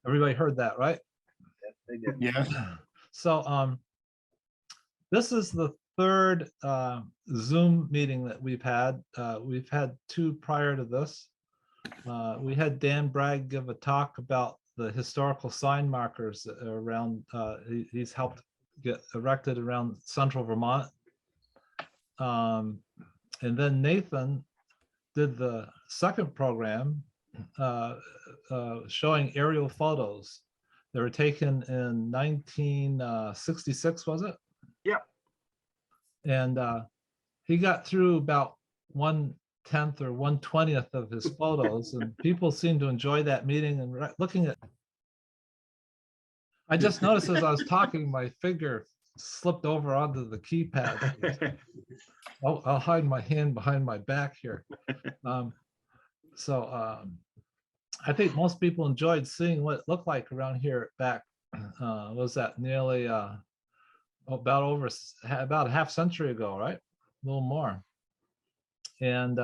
Everybody heard that, right? They did. Yes. So this is the third Zoom meeting that we've had. We've had two prior to this. We had Dan Bragg give a talk about the historical sign markers around, he's helped get erected around central Vermont. And then Nathan did the second program showing aerial photos. They were taken in 1966, was it? Yep. And he got through about 1/10 or 1/20 of his photos, and people seemed to enjoy that meeting. And looking at, I just noticed as I was talking, my finger slipped over onto the keypad. I'll hide my hand behind my back here. I think most people enjoyed seeing what it looked like around here back. Was that nearly about a half century ago, right? A little more. And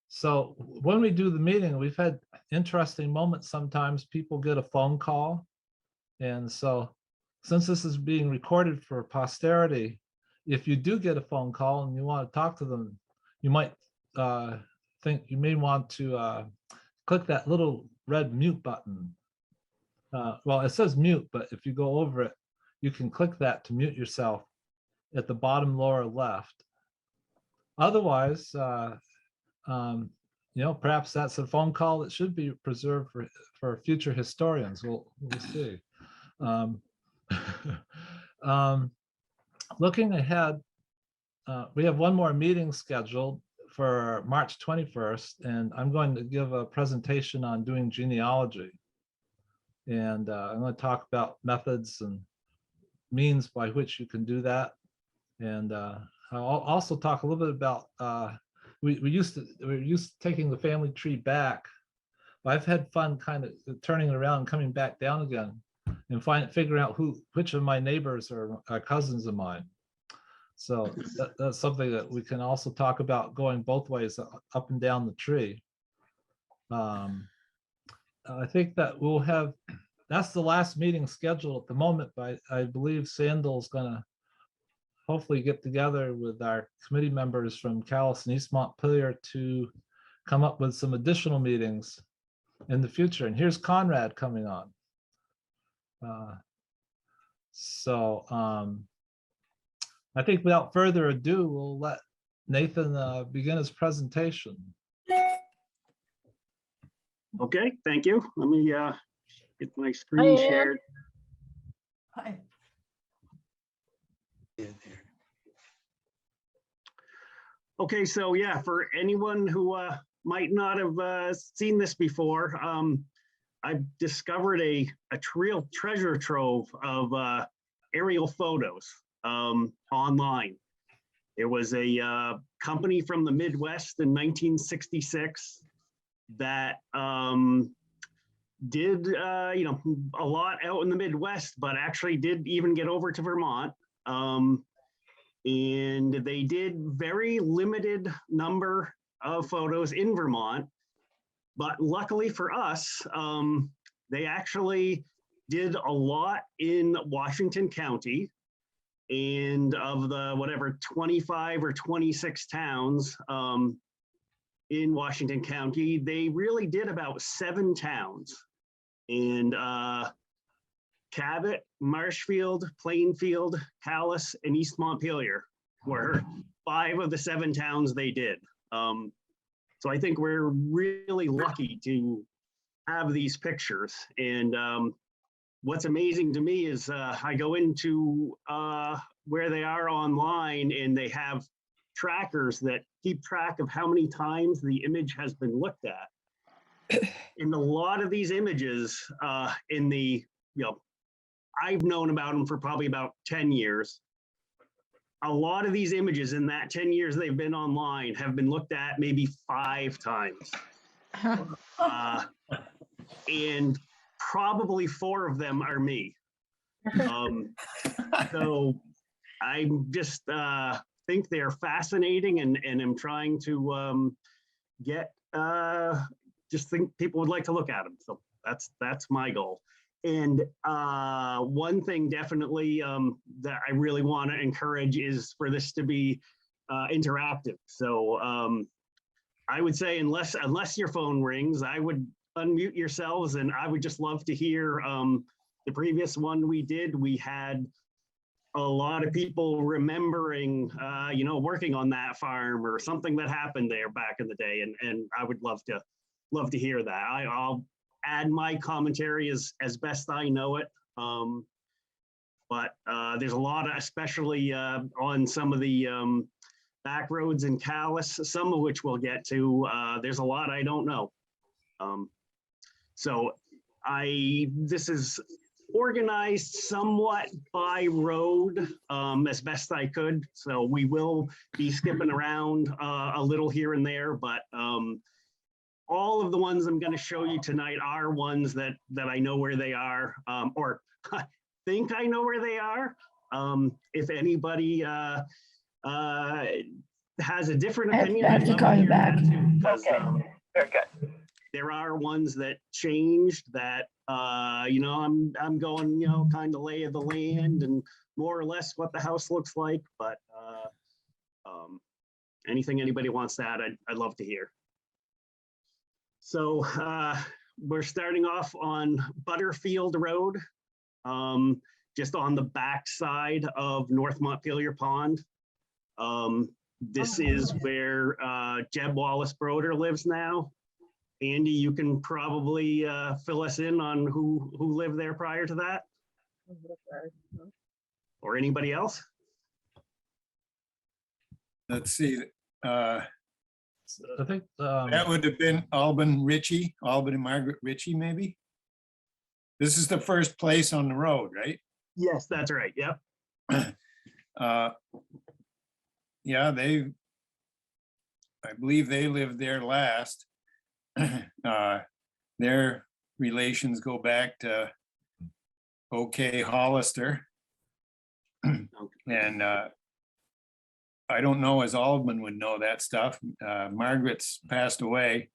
so when we do the meeting, we've had interesting moments. Sometimes people get a phone call. And so since this is being recorded for posterity, if you do get a phone call and you want to talk to them, you might think you may want to click that little red mute button. Well, it says mute, but if you go over it, you can click that to mute yourself at the bottom lower left. Otherwise, perhaps that's a phone call that should be preserved for future historians. We'll see. Looking ahead, we have one more meeting scheduled for March 21st, and I'm going to give a presentation on doing genealogy. And I'm going to talk about methods and means by which you can do that. And I'll also talk a little bit about, we're used to taking the family tree back. But I've had fun kind of turning it around and coming back down again and figuring out which of my neighbors are cousins of mine. So that's something that we can also talk about, going both ways, up and down the tree. I think that we'll have, that's the last meeting scheduled at the moment, but I believe Sandal's gonna hopefully get together with our committee members from Calais and East Montpelier to come up with some additional meetings in the future. And here's Conrad coming on. I think without further ado, we'll let Nathan begin his presentation. Okay, thank you. Let me get my screen shared. Hi. Okay, so yeah, for anyone who might not have seen this before, I've discovered a real treasure trove of aerial photos online. It was a company from the Midwest in 1966 that did a lot out in the Midwest, but actually did even get over to Vermont. And they did very limited number of photos in Vermont, but luckily for us, they actually did a lot in Washington County. And of the whatever 25 or 26 towns in Washington County, they really did about 7 towns. And Cabot, Marshfield, Plainfield, Calais, and East Montpelier were 5 of the 7 towns they did. So I think we're really lucky to have these pictures. And what's amazing to me is I go into where they are online, and they have trackers that keep track of how many times the image has been looked at. And a lot of these images in the, I've known about them for probably about 10 years. A lot of these images in that 10 years they've been online have been looked at maybe 5 times. And probably 4 of them are me. So I just think they're fascinating, and am trying to get, just think people would like to look at them. So That's my goal. And one thing definitely that I really want to encourage is for this to be interactive. So I would say unless your phone rings, I would unmute yourselves, and I would just love to hear the previous one we did. We had a lot of people remembering, working on that farm or something that happened there back in the day, and I would love to hear that. I'll add my commentary as best I know it. But there's a lot of, especially on some of the back roads in Calais, some of which we'll get to. There's a lot I don't know. So this is organized somewhat by road as best I could. So we will be skipping around a little here and there, but all of the ones I'm going to show you tonight are ones that I know where they are, or think I know where they are. If anybody has a different opinion, I have to call you back. Okay, Very good. there are ones that changed that, I'm going, kind of lay of the land and more or less what the house looks like, but anything anybody wants to add, I'd love to hear. So we're starting off on Butterfield Road, just on the back side of North Montpelier Pond. This is where Jeb Wallace Broder lives now. Andy, you can probably fill us in on who lived there prior to that, or anybody else. Let's see. I think That would have been Alban and Margaret Ritchie, maybe. This is the first place on the road, right? Yes, that's right. Yep. Yeah, I believe they lived there last. Their relations go back to OK Hollister. And I don't know as Alban would know that stuff. Margaret's passed away,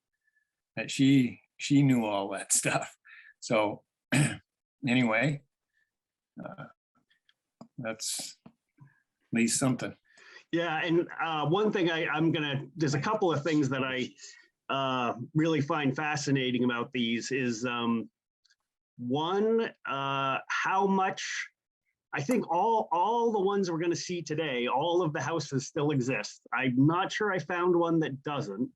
that she knew all that stuff. So anyway, that's at least something. Yeah, and one thing there's a couple of things that I really find fascinating about these is one, how much, I think all the ones we're going to see today, all of the houses still exist. I'm not sure I found one that doesn't.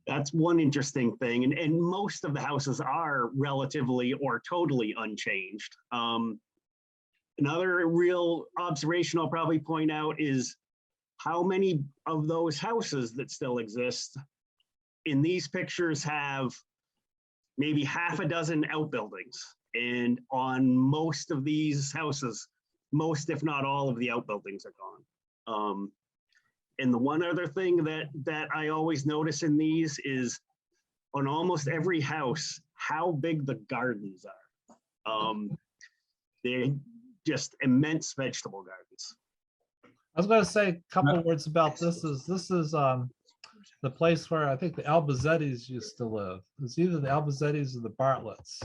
That's one interesting thing. And most of the houses are relatively or totally unchanged. Another real observation I'll probably point out is how many of those houses that still exist in these pictures have maybe half a dozen outbuildings. And on most of these houses, most, if not all of the outbuildings are gone. And the one other thing that I always notice in these is on almost every house, how big the gardens are. They're just immense vegetable gardens. I was going to say a couple of words about this. This is the place where I think the Albazettis used to live. It's either the Albazettis or the Bartletts.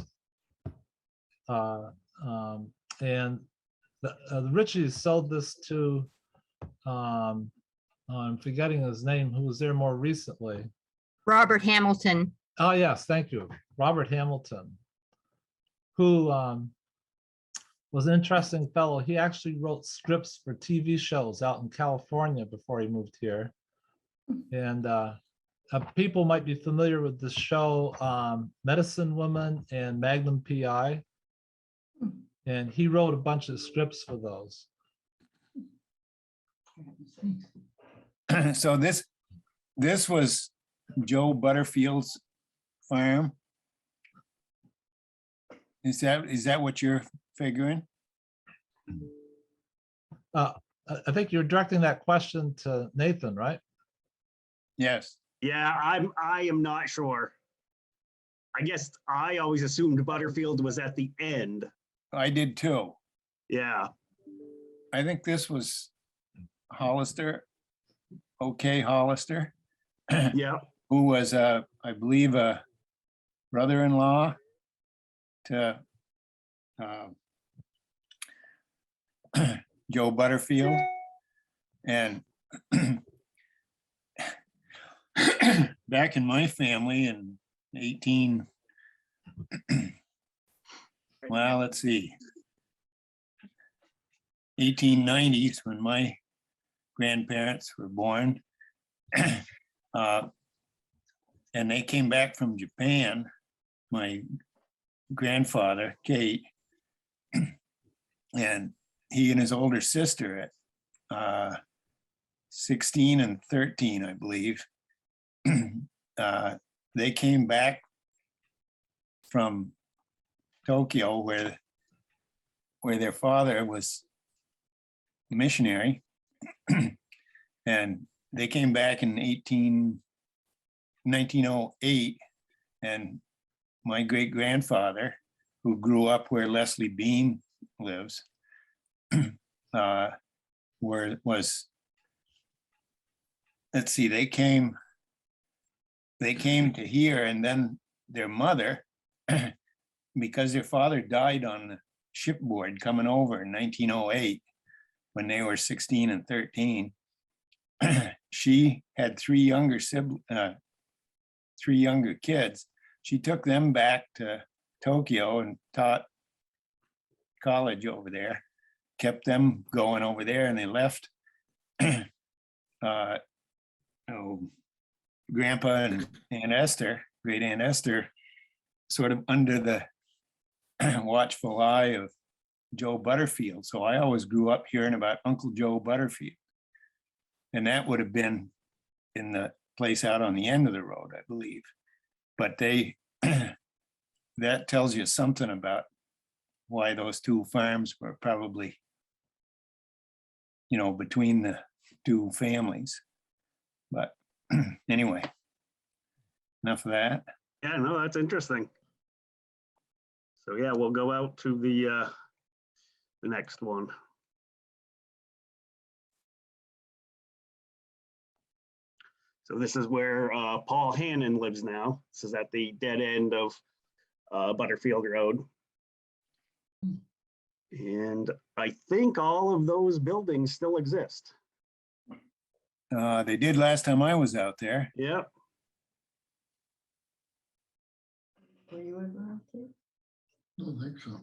And the Richies sold this to, I'm forgetting his name, who was there more recently. Robert Hamilton. Oh, yes, thank you. Robert Hamilton, who was an interesting fellow. He actually wrote scripts for TV shows out in California before he moved here. And people might be familiar with the show Medicine Woman and Magnum PI. And he wrote a bunch of scripts for those. So this was Joe Butterfield's farm. Is that what you're figuring? I think you're directing that question to Nathan, right? Yes. Yeah, I am not sure. I guess I always assumed Butterfield was at the end. I did too. Yeah. I think this was Hollister, OK Hollister, Yeah. who was I believe a brother-in-law to Joe Butterfield. And back in my family in 1890s, when my grandparents were born, and they came back from Japan, my grandfather, Kate, and he and his older sister at 16 and 13, I believe, they came back from Tokyo, where their father was a missionary, and they came back in 1908, and my great grandfather, who grew up where Leslie Bean lives, let's see, they came to here, and then their mother, because their father died on the shipboard coming over in 1908, when they were 16 and 13, she had three younger kids. She took them back to Tokyo and taught college over there, kept them going over there, and they left Grandpa and Aunt Esther, great Aunt Esther, sort of under the watchful eye of Joe Butterfield. So I always grew up hearing about Uncle Joe Butterfield. And that would have been in the place out on the end of the road, I believe. But that tells you something about why those two farms were probably, between the two families. But anyway, enough of that. Yeah, no, that's interesting. So yeah, we'll go out to the next one. So this is where Paul Hannon lives now. This is at the dead end of Butterfield Road. And I think all of those buildings still exist. They did last time I was out there. Yeah. Were you ever out there? I don't think so.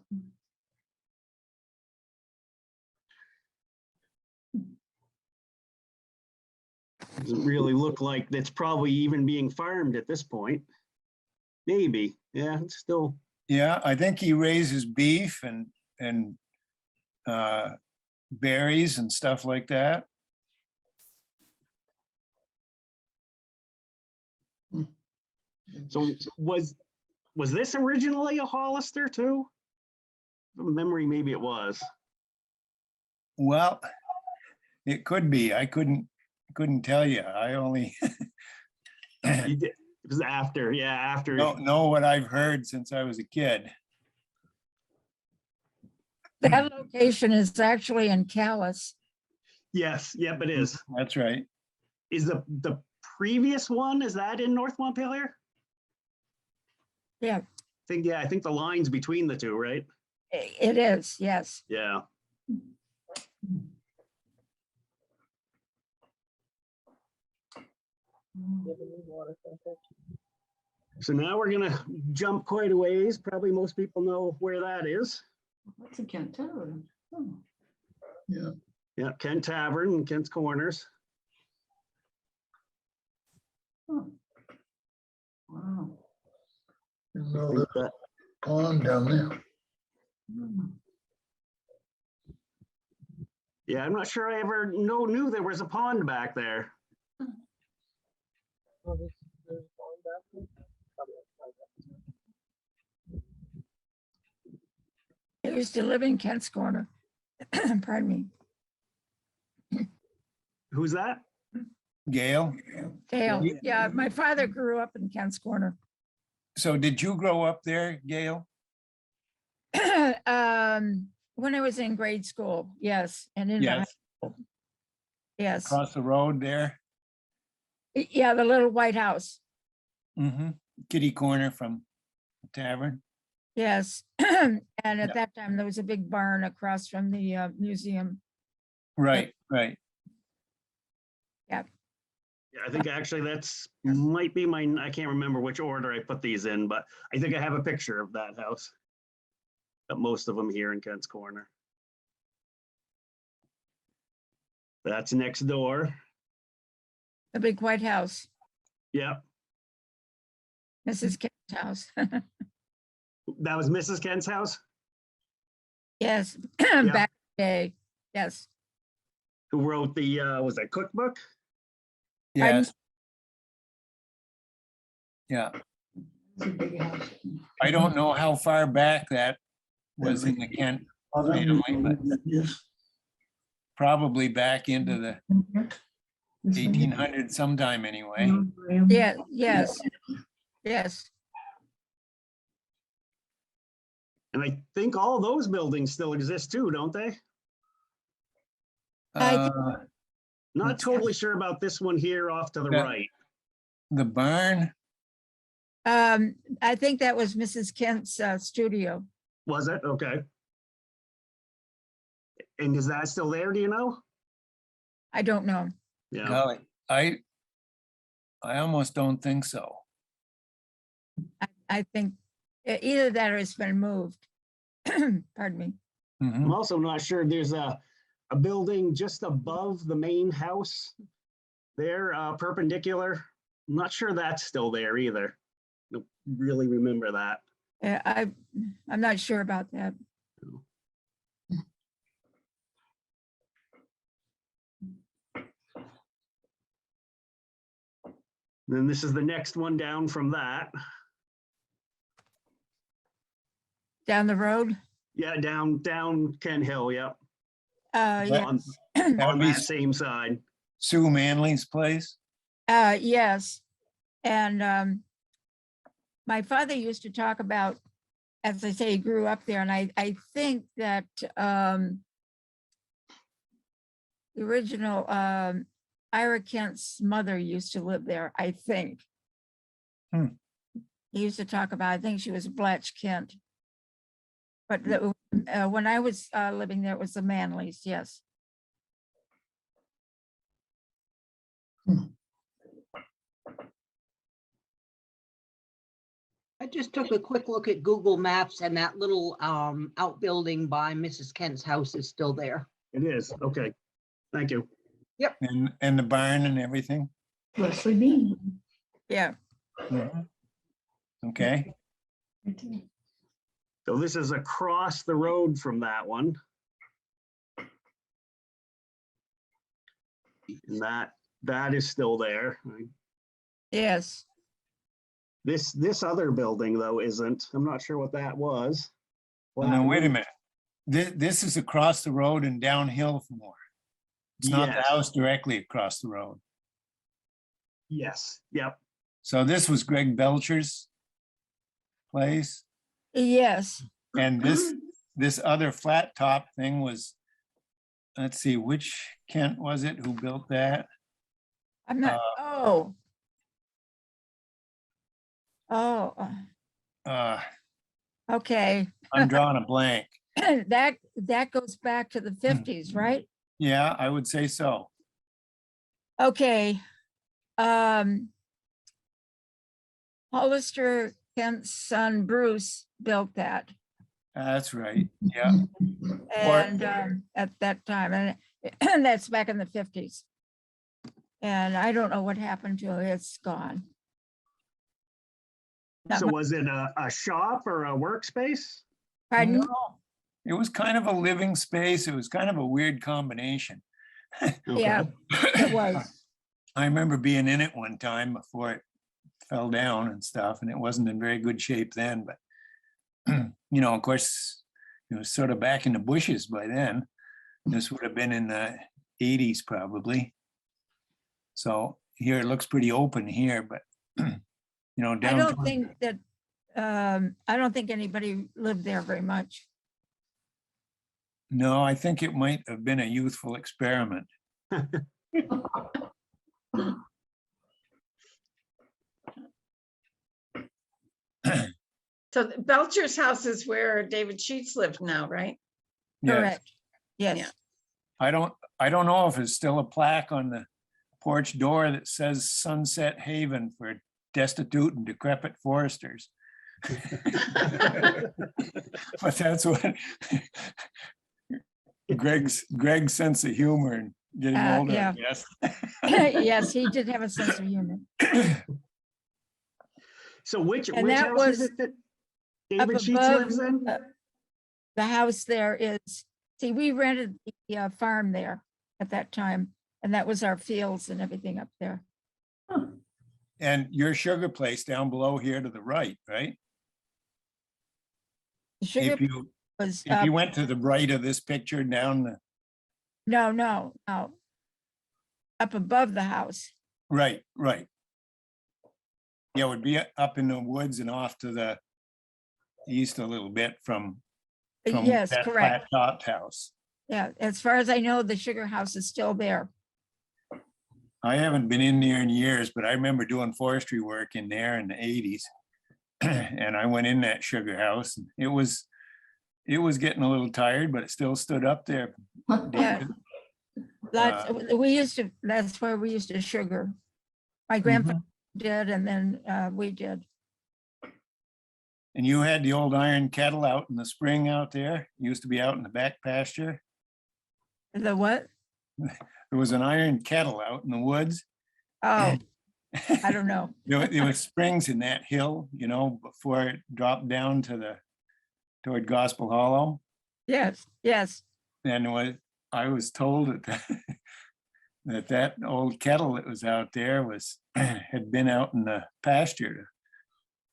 Doesn't really look like that's probably even being farmed at this point. Maybe, yeah, it's still. Yeah, I think he raises beef and berries and stuff like that. So was this originally a Hollister too? From memory, maybe it was. Well, it could be. I couldn't tell you. I only You did, it was after, yeah, after. don't know what I've heard since I was a kid. That location is actually in Calais. Yes, yep, it is. That's right. Is the previous one, is that in North Montpelier? Yeah, I think the line's between the two, right? it is, yes. Yeah. So now we're gonna jump quite a ways. Probably most people know where that is. What's a Kent Tavern? Oh, Yeah, Yeah, Kent Tavern and Kent's Corners. oh. Wow. you I know, think the that- pond down there. Hmm. Yeah, I'm not sure I ever knew there was a pond back there. I used to live in Kent's Corner. Pardon me. Who's that? Gail, Dale, yeah, my father grew up in Kent's Corner. so did you grow up there, Gail? When I was in grade school, yes, and in high Yes, school. Yes, across the road there. yeah, the little white house. Mm-hmm. Kitty corner from the tavern. Yes. And at that time, there was a big barn across from the museum. Right, right. Yeah, I think actually that's might be mine. I can't remember which order I put these in, but I think I have a picture of that house. But most of them here in Kent's Corner. That's next door. The big white house, Yeah, Mrs. Kent's house. that was Mrs. Kent's house. Yes, back in the day, yes. Who wrote the was that cookbook? Pardon? Yes. Yeah, It's a big house. I don't know how far back that was in the Kent family, but Yes. probably back into the This one. 1800s sometime anyway. Yeah, yes, yes. And I think all those buildings still exist too, don't they? I Uh, Not Let's- totally sure about this one here off to the Yeah. right. The barn, I think that was Mrs. Kent's studio. Was it? Okay. And is that still there? Do you know? I don't know. Yeah. golly, I almost don't think so. I think either that or it's been moved. Pardon me. Mhm. I'm also not sure. There's a building just above the main house there, perpendicular. I'm not sure that's still there either. Don't really remember that. I'm not sure about that. Then this is the next one down from that. Down the road. Yeah, down Kent Hill. Yep. Yeah. On, That'd on be that same side. Sue Manley's place. Yes. And my father used to talk about, as I say, he grew up there, and I think that the original Ira Kent's mother used to live there, I think. Hmm. He used to talk about, I think she was Blatch Kent. But when I was living there, it was the Manleys, yes. I just took a quick look at Google Maps and that little outbuilding by Mrs. Kent's house is still there. It is. Okay. Thank you. And the barn and everything. Leslie Bean. Yeah. Mhm. Okay, So this is across the road from that one. And that is still there. Yes. This other building though isn't. I'm not sure what that was. well, now wait a minute. This is across the road and downhill from more. It's not the Yes. house directly across the road. Yes. Yep. So this was Greg Belcher's place. Yes. And this other flat top thing was, let's see, which Kent was it who built that? I'm not, oh. Okay. I'm drawing a blank. That goes back to the 50s, right? Yeah, I would say so. Okay. Hollister Kent's son Bruce built that. That's right. Yeah. And at that time, and that's back in the 50s. And I don't know what happened to it. It's gone. Not So much- was it a shop or a workspace? Pardon? No, it was kind of a living space. It was kind of a weird combination. Yeah, it was. I remember being in it one time before it fell down and stuff, and it wasn't in very good shape then, but you know, of course, it was sort of back in the bushes by then. This would have been in the 80s probably. So here it looks pretty open here, but you know, I down. don't think that, I don't think anybody lived there very much. No, I think it might have been a youthful experiment. So Belcher's house is where David Sheets lived now, right? Yes. Correct. Yes. Yeah. I don't know if there's still a plaque on the porch door that says Sunset Haven for destitute and decrepit foresters. But that's what Greg's sense of humor and getting older, yeah. I guess. Yes, he did have a sense of humor. So which And which that house is was it that Up David Sheets above, lives in? the house there is, see, we rented the farm there at that time, and that was our fields and everything up there. And your sugar place down below here to the right, right? The sugar If you was if you up, went to the right of this picture down the, no. Up above the house. right. Yeah, it would be up in the woods and off to the east a little bit from Yes, that correct. flat-topped house. Yeah, as far as I know, the sugar house is still there. I haven't been in there in years, but I remember doing forestry work in there in the 80s. And I went in that sugar house. And it was getting a little tired, but it still stood up there. Yeah. That's where we used to sugar. My grandfather did, and then we did. And you had the old iron kettle out in the spring out there. Used to be out in the back pasture. The what? There was an iron kettle out in the woods. Oh, I don't know. There was springs in that hill, before it dropped down toward Gospel Hollow. Yes. And I was told that old kettle that was out there had been out in the pasture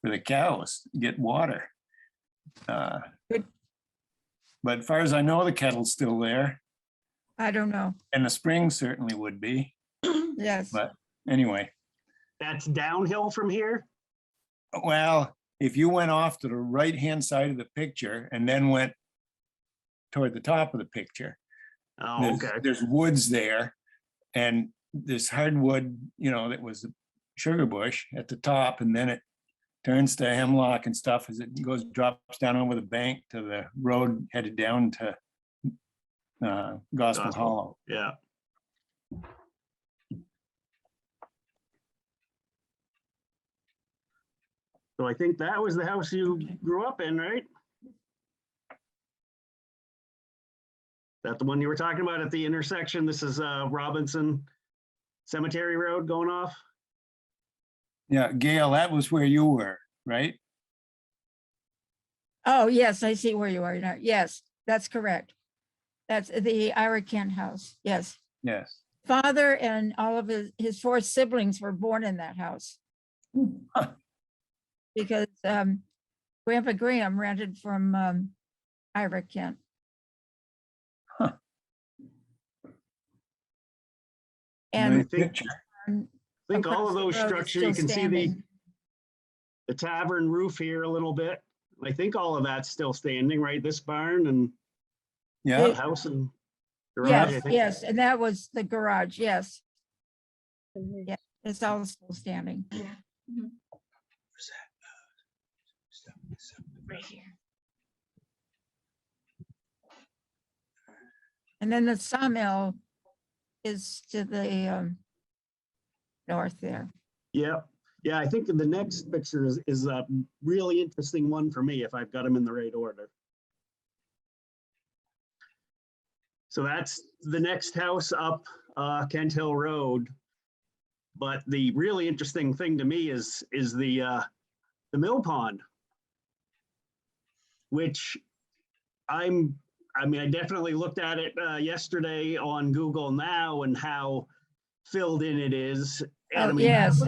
for the cows to get water. Good. But as far as I know, the kettle's still there, I don't know. and the spring certainly would be. Yes. But anyway, That's downhill from here? well, if you went off to the right-hand side of the picture and then went toward the top of the picture, Oh, okay. there's woods there, and this hardwood, that was the sugar bush at the top, and then it turns to hemlock and stuff as it drops down over the bank to the road headed down to Gospel Hollow. Yeah. So I think that was the house you grew up in, right? That the one you were talking about at the intersection? This is Robinson Cemetery Road going off? Yeah, Gail, that was where you were, right? Oh, yes, I see where you are now. Yes, that's correct. That's the Ira Kent house. Yes. Yes. Father and all of his four siblings were born in that house. Because Grandpa Graham rented from Ira Kent. Huh. And Nice picture. I think all of those across the road is structures, you still can see the standing. tavern roof here a little bit. I think all of that's still standing, right? This barn and Yeah, the house and garage. I Yes, think. yes, and that was the garage, yes. Yeah, it's all still standing. Right here. And then the sawmill is to the north there. Yeah, yeah, I think the next picture is a really interesting one for me if I've got them in the right order. So that's the next house up Kent Hill Road. But the really interesting thing to me is the mill pond, which I definitely looked at it yesterday on Google Now and how filled in it is. And I Oh, mean, yes.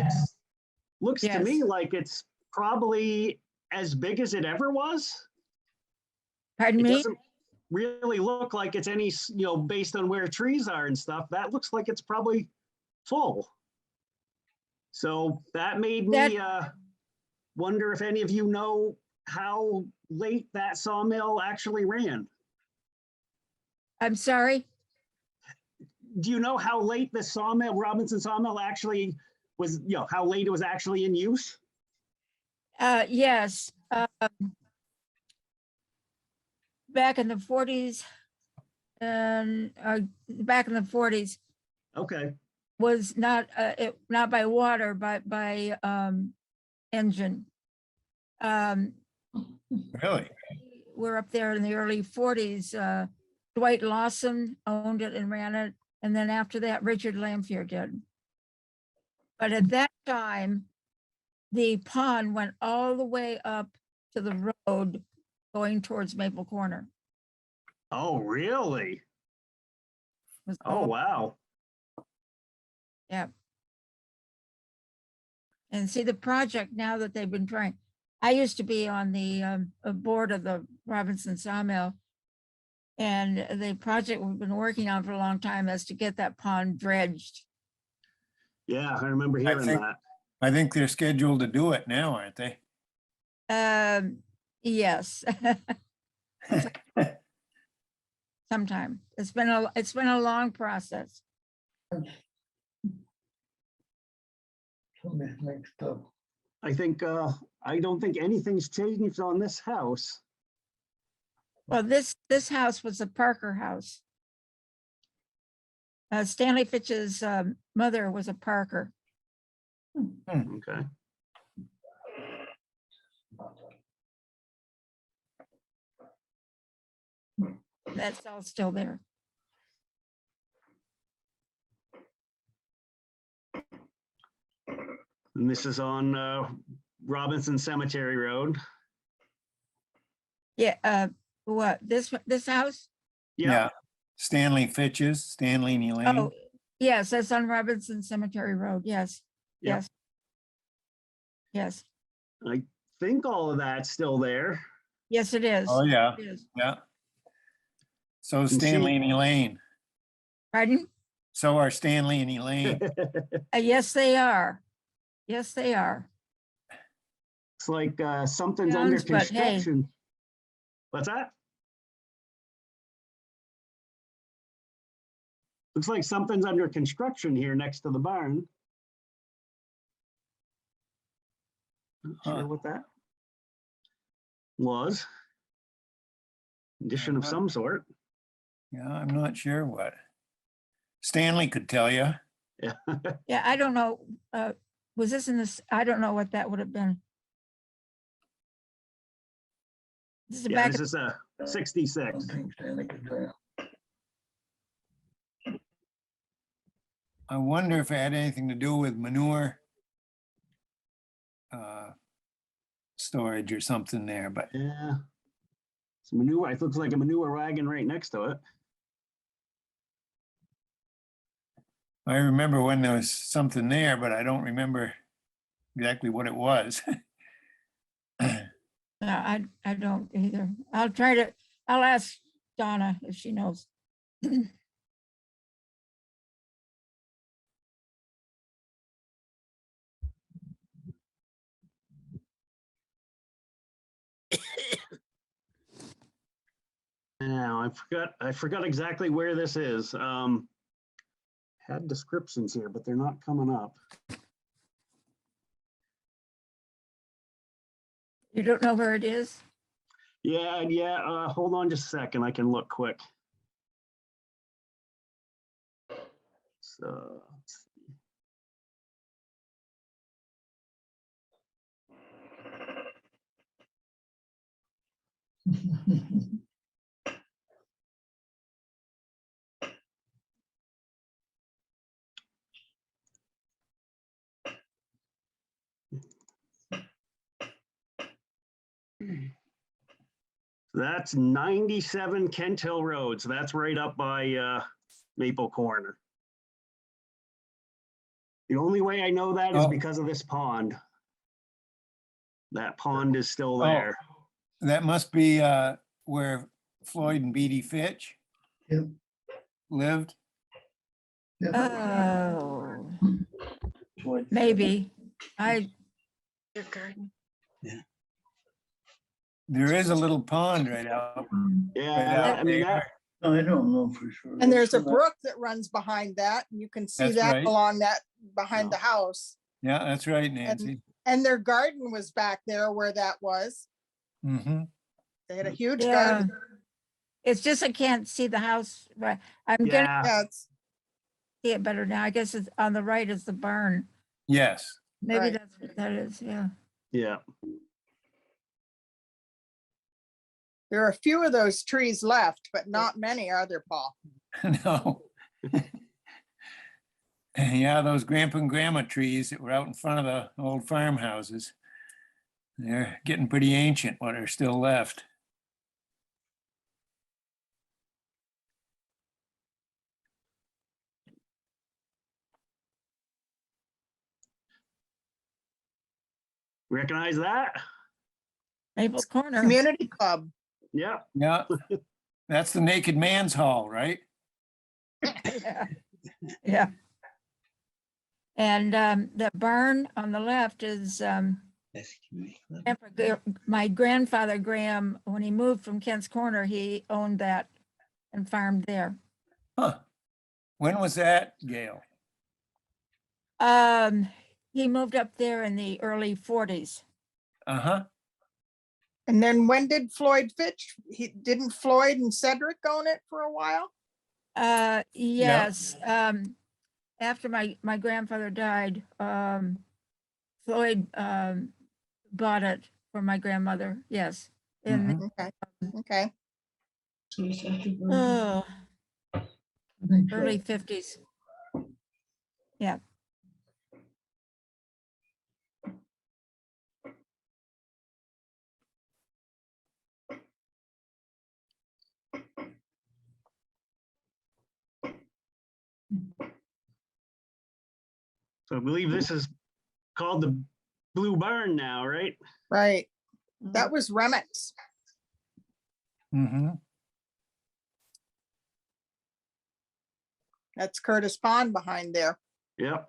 looks to Yes. me like it's probably as big as it ever was. Pardon It me? doesn't really look like it's any, based on where trees are and stuff, that looks like it's probably full. So that made me wonder if any of you know how late that sawmill actually ran. I'm sorry? Do you know how late the sawmill, Robinson sawmill actually was, how late it was actually in use? Yes, back in the 40s and back in the 40s Okay, was not not by water but by engine. Really? We're up there in the early 40s. Dwight Lawson owned it and ran it, and then after that Richard Lamphere did. But at that time, the pond went all the way up to the road going towards Maple Corner. oh, really? It was Oh, all- wow. Yeah. And see the project now that they've been trying. I used to be on the board of the Robinson Sawmill. And the project we've been working on for a long time is to get that pond dredged. Yeah, I remember hearing think- that. I think they're scheduled to do it now, aren't they? Yes. Sometime. It's been a long process. Somebody's mixed up. I think, I don't think anything's changed on this house. Well, this house was a Parker house. Stanley Fitch's mother was a Parker. Okay. That's all still there. And this is on Robinson Cemetery Road. Yeah, what, this house? Yeah, Stanley Fitch's, Stanley and Elaine. Oh, yes, that's on Robinson Cemetery Road, yes, Yep. yes. Yes, I think all of that's still there. yes, it is. Oh, yeah, It is. yeah. So see- Stanley and Elaine. Pardon? So are Stanley and Elaine. Yes, they are. Yes, they are. It's like something's under Sounds, but hey. construction. What's that? Looks like something's under construction here next to the barn. Not Huh. sure what that was. Addition of Uh-huh. some sort. Yeah, I'm not sure what. Stanley could tell you. Yeah. Yeah, I don't know, was this in this, I don't know what that would have been. This is Yeah, back, this is a I 66. don't think Stanley could tell. I wonder if it had anything to do with manure storage or something there, but Yeah. It's manure, it looks like a manure wagon right next to it. I remember when there was something there, but I don't remember exactly what it was. no, I don't either. I'll ask Donna if she knows. Now, I forgot exactly where this is. Had descriptions here, but they're not coming up. You don't know where it is? Yeah, hold on just a second, I can look quick. So, let's see. That's 97 Kent Hill Road, so that's right up by Maple Corner. The only way I know that is Oh. because of this pond. That pond is still Oh. there. That must be where Floyd and Beatty Fitch Yep. lived. Yeah. Oh, maybe. Your garden. There is a little pond right out. right Yeah, out I mean, there. that, I don't know for sure. And there's a That's brook that runs behind that, and you can see That's that right. along that, behind the house. Yeah, that's right, Nancy. And their garden was back there where that was. Mm-hmm. They had a huge Yeah. garden. It's just I can't see the house, right? I'm gonna Yeah, Yeah, it's, see it better now. I guess it's on the right is the barn. Yes. Maybe Right. that's what that is, yeah. yeah. there are a few of those trees left, but not many, are there, Paul? No. Yeah, those grandpa and grandma trees that were out in front of the old farmhouses. They're getting pretty ancient, what are still left. Recognize that? Maple Corner. Community Club. Yeah. Yeah, that's the Naked Man's Hall, right? Yeah. Yeah. And the barn on the left is my grandfather Graham, when he moved from Kent's Corner, he owned that and farmed there. Huh. When was that, Gail? He moved up there in the early 40s. Uh-huh. And then when did Floyd Fitch, didn't Floyd and Cedric own it for a while? Yes. After my grandfather died, Floyd bought it for my grandmother. Yes. In Mhm. Okay, okay. So it's at the very- oh, I think so. early 50s. Yeah. So I believe this is called the Blue Barn now, right? Right. That was Remetz. Mm-hmm. That's Curtis Pond behind there. Yep.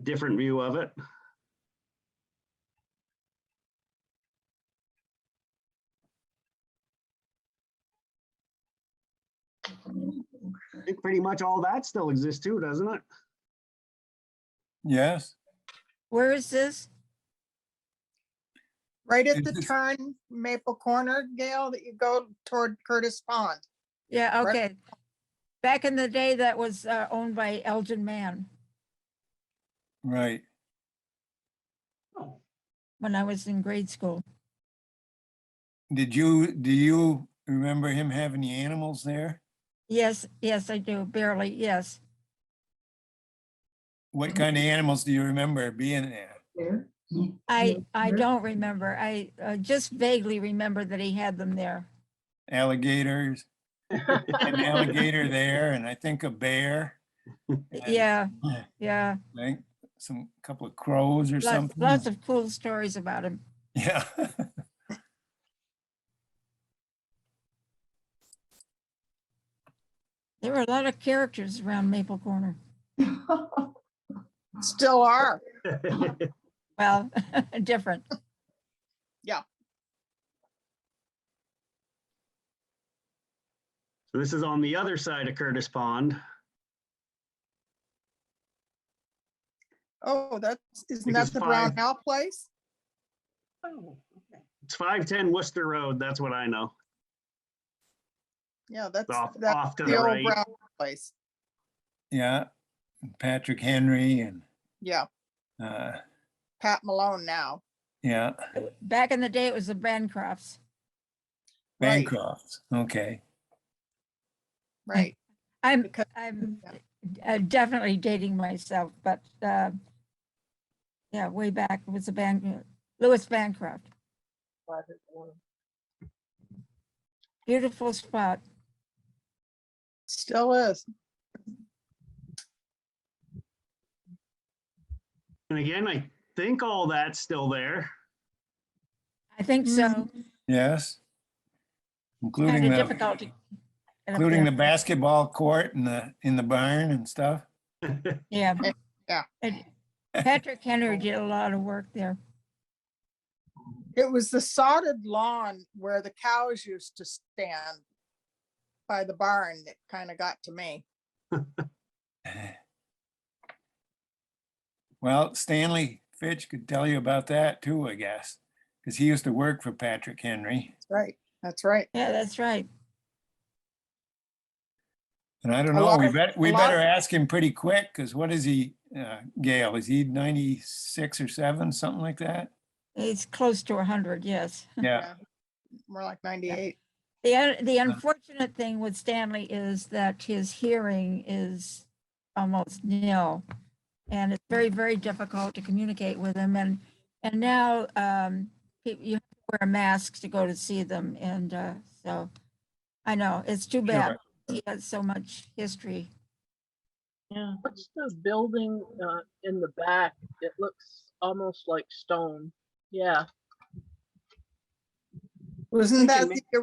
Different view of it. I think pretty much all that still exists too, doesn't it? Yes. Where is this? Right at Is the this- turn, Maple Corner, Gail, that you go toward Curtis Pond. Yeah, Right. okay. Back in the day, that was owned by Elgin Mann Right. when I was in grade school. Do you remember him having the animals there? Yes, yes, I do, barely, yes. What kind of animals do you remember being there? There. I There. don't remember. I just vaguely remember that he had them there. Alligators, an alligator there, and I think a bear. and Yeah, yeah. I think couple of crows or Lots, something. lots of cool stories about him. Yeah. There were a lot of characters around Maple Corner. Still are. Well, different. So this is on the other side of Curtis Pond. Oh, isn't Because that the Brown five- House place? It's 510 Worcester Road. That's what I know. Yeah, that's Off that's to the the old right. Brown place. Yeah. Patrick Henry and Yeah, uh, Pat Malone now. yeah, Back in the day, it was the Bancrofts. Right. Bancrofts. Okay. Right. I'm Because- definitely dating myself, but yeah, way back it was a Louis Bancroft. Beautiful spot. Still is. And again, I think all that's still there. I think so. Yes. Kind Including of the difficult to get up including the there. basketball court and in the barn and stuff. Yeah. Yeah. And Patrick Henry did a lot of work there. It was the sodded lawn where the cows used to stand by the barn that kind of got to me. Well, Stanley Fitch could tell you about that too, I guess, because he used to work for Patrick Henry. That's right. That's right. Yeah, that's right. And I don't A know, lot we of- we a lot- better ask him pretty quick, because what is he, Gail? Is he 96 or 7, something like that? It's close to 100, yes. Yeah. More like 98. The unfortunate thing with Stanley is that his hearing is almost nil. And it's very, very difficult to communicate with him. And now you have to wear masks to go to see them. And so I know it's too bad. He has so much history. Yeah. What's the building in the back? It looks almost like stone. Yeah. Wasn't that Thinking the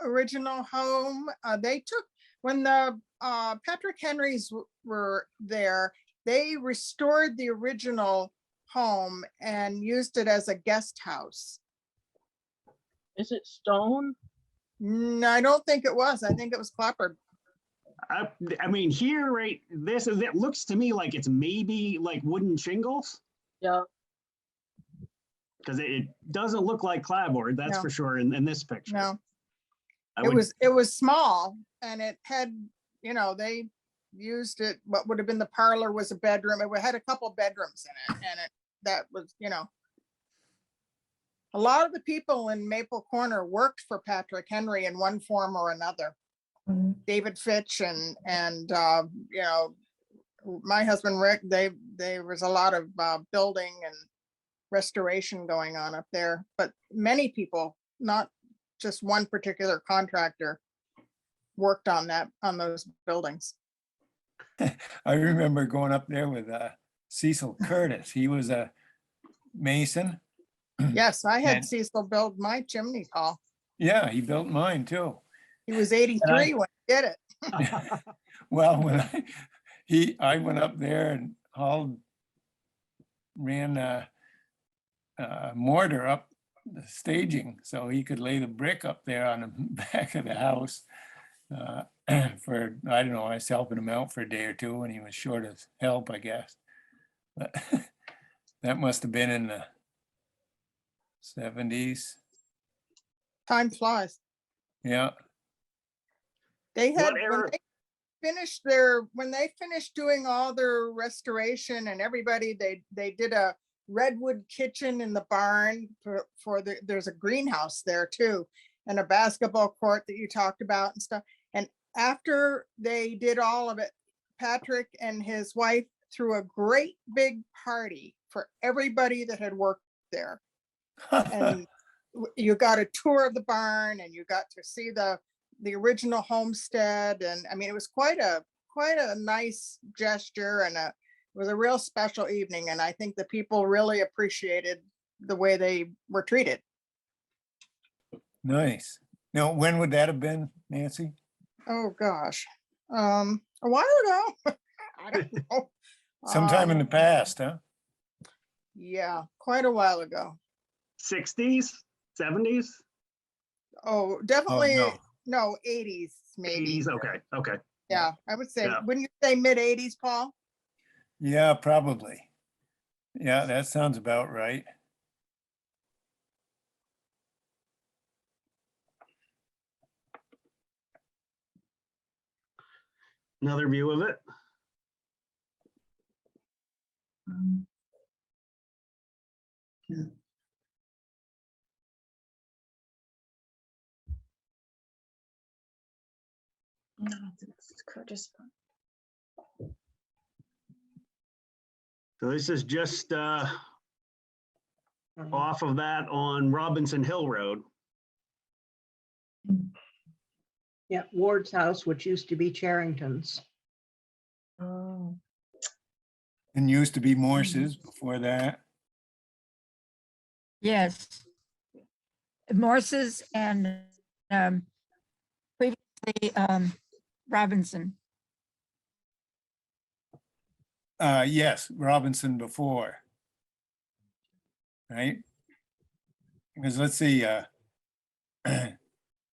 original home? They took, when the Patrick Henrys were there, they restored the original home and used it as a guest house. Is it stone? No, I don't think it was. I think it was clapboard. I mean, here, right, it looks to me like it's maybe like wooden shingles, Yeah. because it doesn't look like clapboard, that's No. for sure, in this picture. No, I it would- was small and it had, they used it, what would have been the parlor was a bedroom. It had a couple bedrooms in it, and that was, a lot of the people in Maple Corner worked for Patrick Henry in one form or another. David Fitch and my husband Rick, there was a lot of building and restoration going on up there, but many people, not just one particular contractor, worked on those buildings. I remember going up there with Cecil Curtis. He was a mason. Yes, I had And- Cecil build my chimney, Paul. Yeah, he built mine too. He was 83 when he did it. Well, when I went up there and ran mortar up the staging so he could lay the brick up there on the back of the house. For, I don't know, I was helping him out for a day or two when he was short of help, I guess. But that must have been in the 70s. Time flies. Yeah. They had, What era- when they finished doing all their restoration and everybody, they did a redwood kitchen in the barn there's a greenhouse there too, and a basketball court that you talked about and stuff. And after they did all of it, Patrick and his wife threw a great big party for everybody that had worked there. And you got a tour of the barn and you got to see the original homestead. And I mean, it was quite a nice gesture, and it was a real special evening. And I think the people really appreciated the way they were treated. Nice. Now, when would that have been, Nancy? Oh, gosh. A while ago. I don't know. Sometime in the past, huh? Yeah, quite a while ago. 60s, 70s, Oh, definitely, no. no, 80s, maybe. 80s, okay. Yeah, I would say, Yeah. wouldn't you say mid 80s, Paul? Yeah, probably. Yeah, that sounds about right. Another view of it. No, it's Curtis. So this is just Mhm. off of that on Robinson Hill Road. Yeah, Ward's house, which used to be Charrington's. Oh. And used to be Morse's before that. Yes. Morse's and previously Robinson. Yes, Robinson before. Right? because let's see,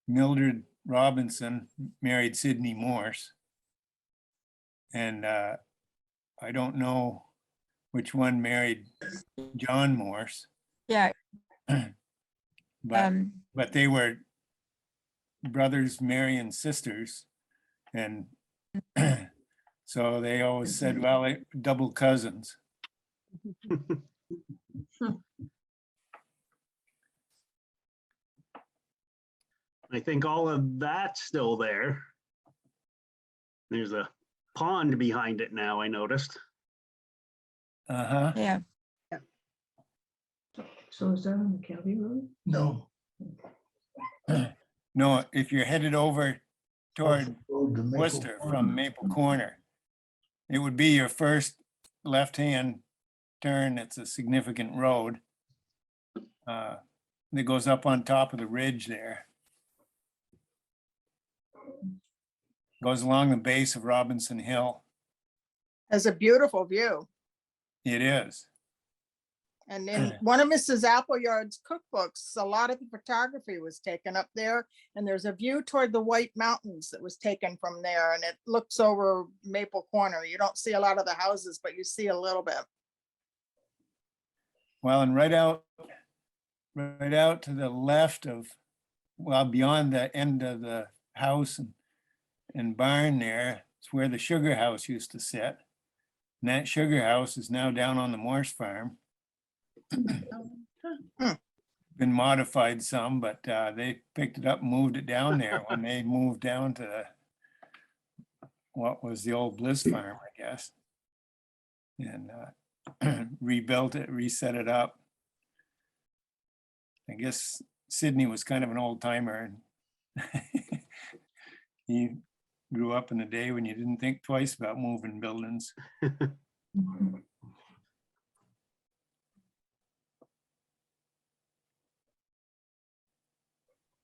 Mildred Robinson married Sidney Morse. And I don't know which one married John Morse, Yeah, but they were brothers, marrying sisters. And so they always said, well, double cousins. I think all of that's still there. There's a pond behind it now, I noticed. Uh-huh. yeah. So is that on the county road? No. No, if you're headed over toward Road to Maple Worcester Corner. from Maple Corner, it would be your first left-hand turn. It's a significant road that goes up on top of the ridge there. Goes along the base of Robinson Hill. Has a beautiful view. It is. And in one of Mrs. Appleyard's cookbooks, a lot of the photography was taken up there. And there's a view toward the White Mountains that was taken from there, and it looks over Maple Corner. You don't see a lot of the houses, but you see a little bit. Well, and right out to the left of, well, beyond the end of the house and barn there, it's where the sugar house used to sit. And that sugar house is now down on the Morse farm. Been modified some, but they picked it up and moved it down there when they moved down to what was the old Bliss farm, I guess. And rebuilt it, reset it up. I guess Sydney was kind of an old timer. He grew up in a day when you didn't think twice about moving buildings.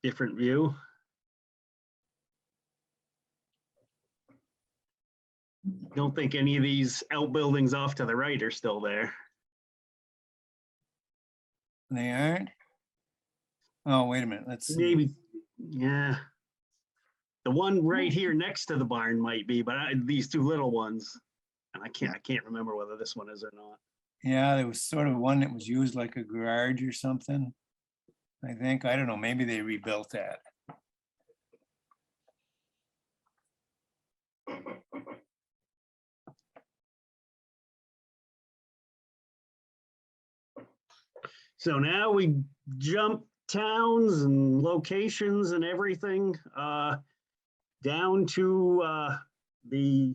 Different view. Don't think any of these outbuildings off to the right are still there. They aren't? Oh, wait a minute, let's see. Maybe, yeah. The one right here next to the barn might be, but these two little ones, and I can't remember whether this one is or not. Yeah, there was sort of one that was used like a garage or something. I think, I don't know, maybe they rebuilt that. So now we jump towns and locations and everything down to the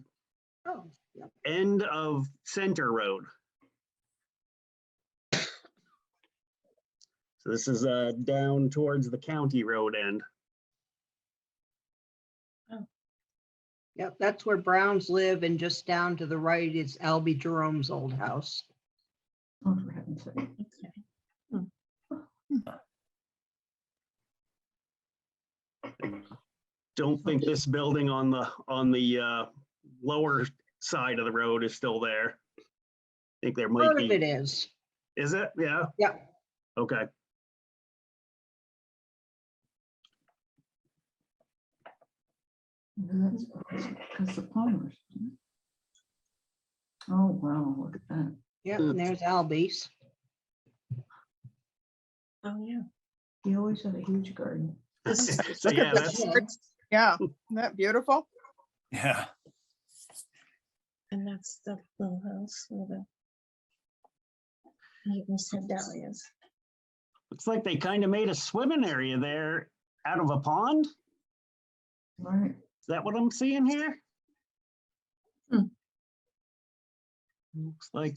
end of Center Road. So this is down towards the county road end. Yep, that's where Browns live, and just down to the right is Albie Jerome's old house. Oh, for heaven's sake. Don't think this building on the lower side of the road is still there. I think there might Part of it be. is. Is it? Yeah. Yeah. Okay. That's because the Palmers. isn't it? Oh, wow, look at that. Yep, and there's Albie's. Oh, yeah. He always had a huge garden. So Look yeah, at the that's birds. Yeah, isn't that beautiful? Yeah, And that's the little house with the. You can see dahlias. looks like they kind of made a swimming area there out of a pond. Right. Is that what I'm seeing here? Hmm. Looks like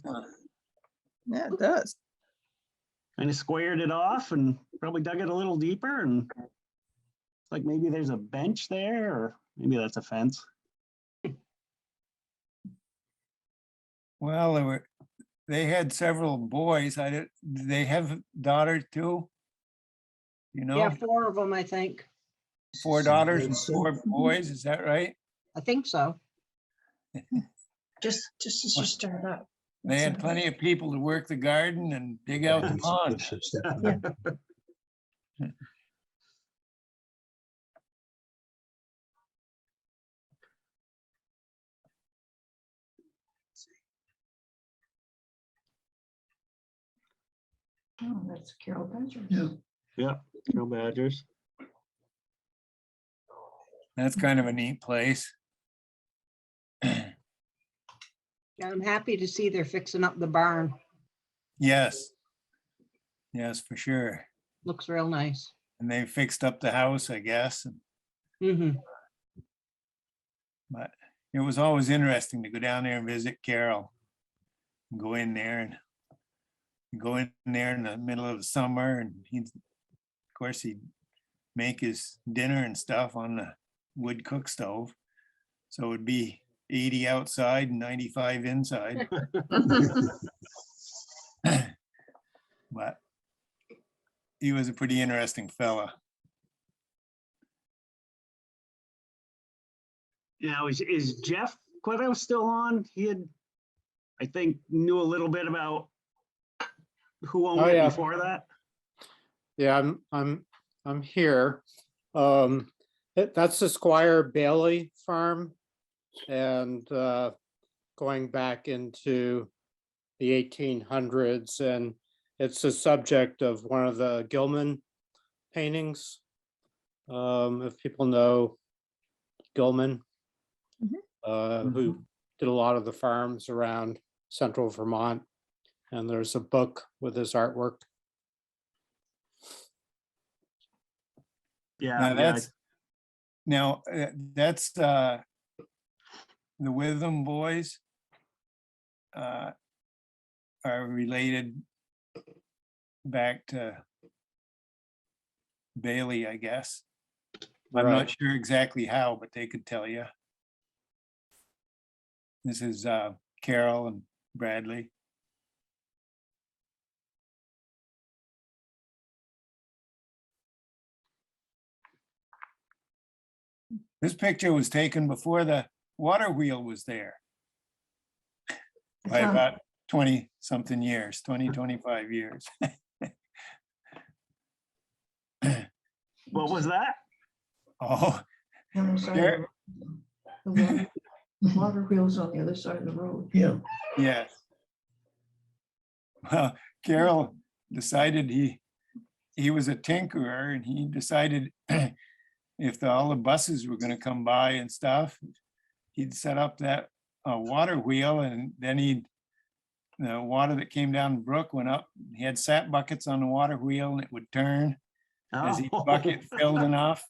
Yeah, it does. kind of squared it off and probably dug it a little deeper, and like maybe there's a bench there, or maybe that's a fence. well, they had several boys. Did they have daughters too? You know, Yeah, 4 of them, I think. 4 daughters and 4 boys, is that right? I think so. Just as you start up. They had plenty of people to work the garden and dig out the pond. Oh, that's Carol Badger. Yeah. Yeah, Carol Badgers. That's kind of a neat place. Yeah, I'm happy to see they're fixing up the barn. Yes. Yes, for sure. Looks real nice. And they fixed up the house, I guess. Mm-hmm. But it was always interesting to go down there and visit Carol. Go in there in the middle of the summer, and he'd, of course, he'd make his dinner and stuff on the wood cook stove. So it'd be 80 outside and 95 inside. But he was a pretty interesting fella. Now, is Jeff Quetto still on? He had, I think, knew a little bit about who owned Oh, it yeah. before that. Yeah, I'm here. That's the Squire Bailey farm, and going back into the 1800s, and it's the subject of one of the Gilman paintings. If people know Gilman, who did a lot of the farms around central Vermont, and there's a book with his artwork. Yeah, That's the Witham boys are related back to Bailey, I guess. I'm not Right. sure exactly how, but they could tell you. This is Carol and Bradley. This picture was taken before the water wheel was there by It's on- about 20 something years, 20, 25 years. what was that? Oh, the other side of There- the road. The water wheels on the other side of the road. Yeah. yes. Well, Carol decided he was a tinkerer, and he decided if all the buses were gonna come by and stuff, he'd set up that water wheel, and then the water that came down the brook went up. He had sap buckets on the water wheel, and it would turn as each Oh. bucket filled enough.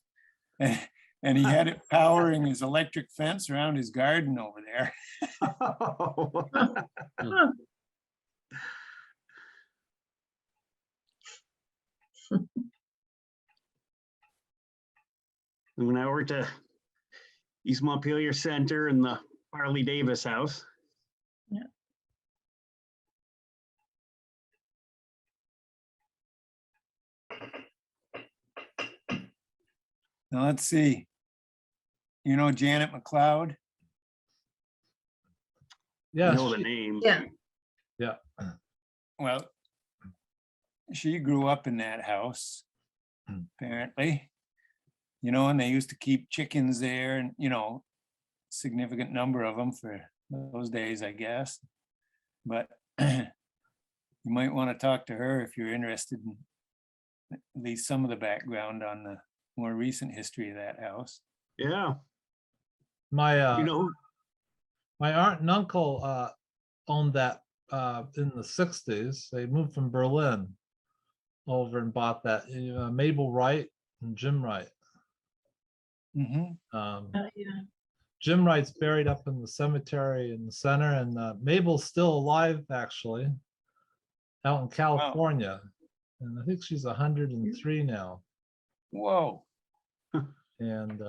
And he had it powering his electric fence around his garden over there. When I worked at East Montpelier Center in the Harley Davis house. Yeah. Now, let's see. You know Janet McLeod? I Yes, know the name. Yeah. yeah. Well, she grew up in that house, apparently. You know, and they used to keep chickens there, and, you know, significant number of them for those days, I guess. But you might want to talk to her if you're interested in at least some of the background on the more recent history of that house. Yeah. My You know, my aunt and uncle owned that in the 60s. They moved from Berlin over and bought that. Mabel Wright and Jim Wright. Mhm. Yeah. Jim Wright's buried up in the cemetery in the center, and Mabel's still alive, actually, out in California. And I think she's 103 now. Whoa. And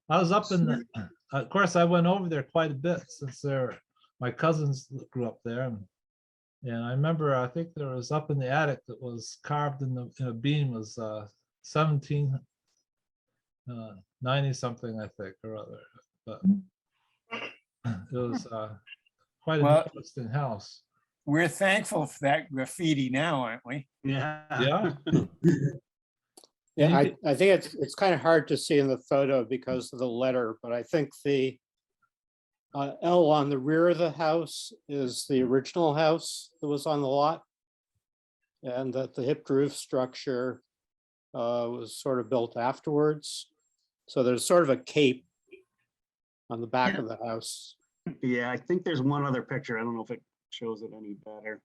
I was up in the, of course, I went over there quite a bit since my cousins grew up there. And I remember, I think there was up in the attic that was carved in a beam was 1790 something, I think, or other. But it was quite an Well, interesting house. we're thankful for that graffiti now, aren't we? Yeah. Yeah. Yeah, You I think it's kind of hard to see in the photo because of the letter, but I think the L on the rear of the house is the original house that was on the lot. And that the hipped roof structure was sort of built afterwards. So there's sort of a cape on the back of the house. Yeah, I think there's one other picture. I don't know if it shows it any better.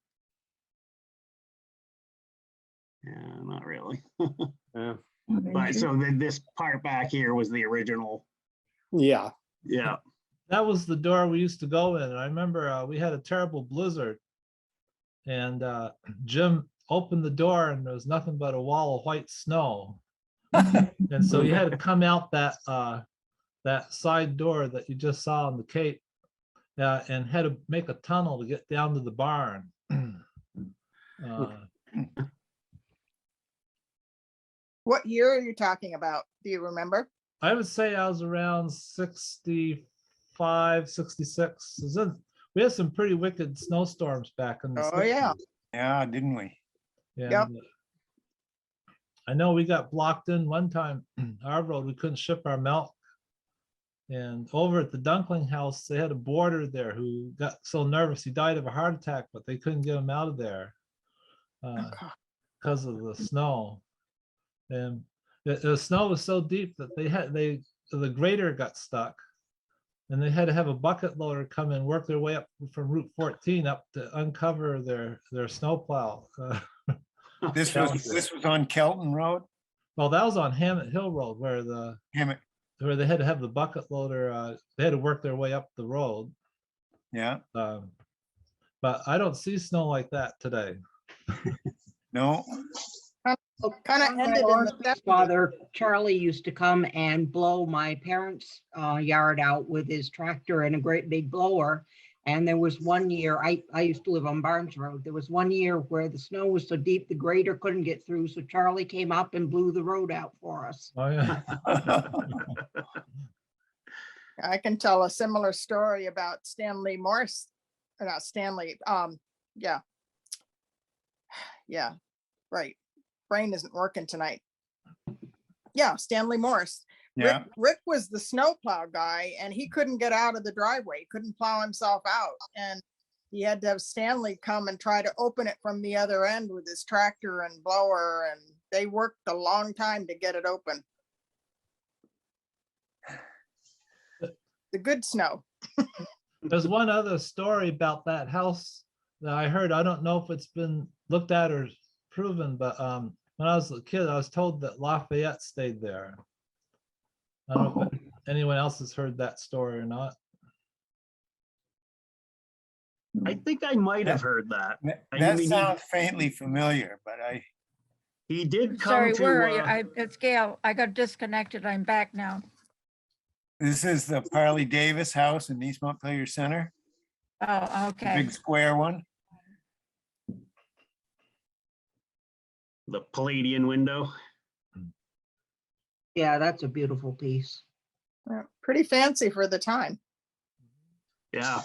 Yeah, not really. Yeah. But so then this part back here was the original. Yeah. Yeah. That was the door we used to go in. I remember we had a terrible blizzard. And Jim opened the door and there was nothing but a wall of white snow. And so he had to come out that side door that you just saw on the Cape and had to make a tunnel to get down to the barn. What year are you talking about? Do you remember? I would say I was around 65, 66. We had some pretty wicked snowstorms back in the Oh, yeah. 60s. Yeah, didn't we? And Yep. I know we got blocked in one time, our road, we couldn't ship our milk. And over at the Dunkling house, they had a boarder there who got so nervous, he died of a heart attack, but they couldn't get him out of there because of the snow. And the snow was so deep that the grader got stuck. And they had to have a bucket loader come and work their way up from Route 14 up to uncover their snowplow. This was on Kelton Road? Well, that was on Hammett Hill Road where where they had to have the bucket loader, they had to work their way up the road. Yeah. But I don't see snow like that today. No. Kind of ended in the 70s. Father Charlie used to come and blow my parents' yard out with his tractor and a great big blower. And there was one year, I used to live on Barnes Road. There was one year where the snow was so deep, the grader couldn't get through. So Charlie came up and blew the road out for us. Oh, yeah. I can tell a similar story about Stanley Morse, or not Stanley. Yeah. Yeah, right. Brain isn't working tonight. Yeah, Stanley Morse. Yeah. Rick was the snowplow guy and he couldn't get out of the driveway, couldn't plow himself out. And he had to have Stanley come and try to open it from the other end with his tractor and blower. And they worked a long time to get it open. The good snow. There's one other story about that house that I heard. I don't know if it's been looked at or proven, but when I was a kid, I was told that Lafayette stayed there. I don't know if anyone else has heard that story or not. I think I might have heard that. That sounds faintly familiar, but he did come Sorry, to. where are you? It's Gail. I got disconnected. I'm back now. this is the Parley Davis house in East Montpelier Center, Oh, the okay. big square one. The Palladian window. Yeah, that's a beautiful piece. Pretty fancy for the time. Yeah.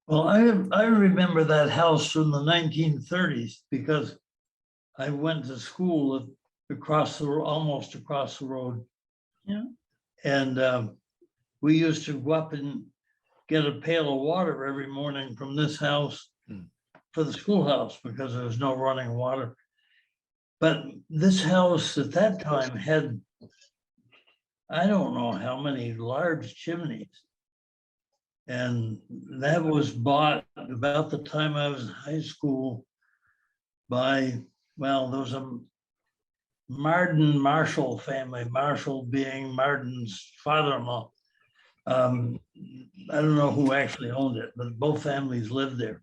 Well, I remember that house from the 1930s because I went to school almost across the road. Yeah. And we used to go up and get a pail of water every morning from this house for the schoolhouse because there was no running water. But this house at that time had, I don't know how many large chimneys. And that was bought about the time I was in high school by, well, there was a Marden Marshall family, Marshall being Marden's father-in-law. I don't know who actually owned it, but both families lived there.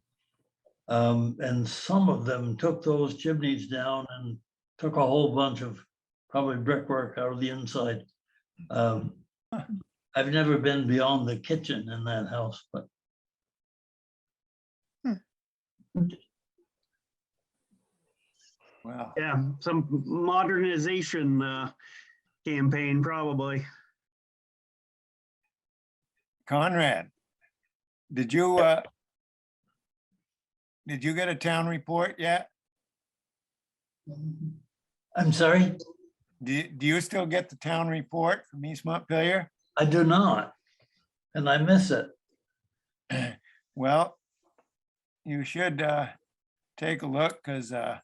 And some of them took those chimneys down and took a whole bunch of probably brickwork out of the inside. I've never been beyond the kitchen in that house, but. Wow. Yeah, some modernization campaign probably. Conrad, did you did you get a town report yet? I'm sorry, Do you still get the town report from East Montpelier? I do not. And I miss it. Well, you should take a look, because I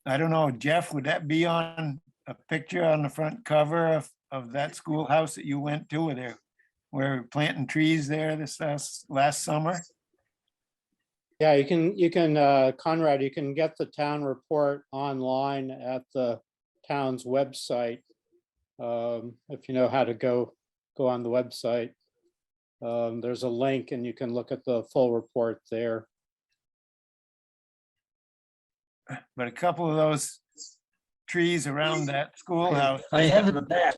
don't know, Jeff, would that be on a picture on the front cover of that schoolhouse that you went to, where they're planting trees there this last summer? Yeah, you can, Conrad, you can get the town report online at the town's website. If you know how to go on the website. There's a link and you can look at the full report there. But a couple of those trees around that schoolhouse, I have it in the past.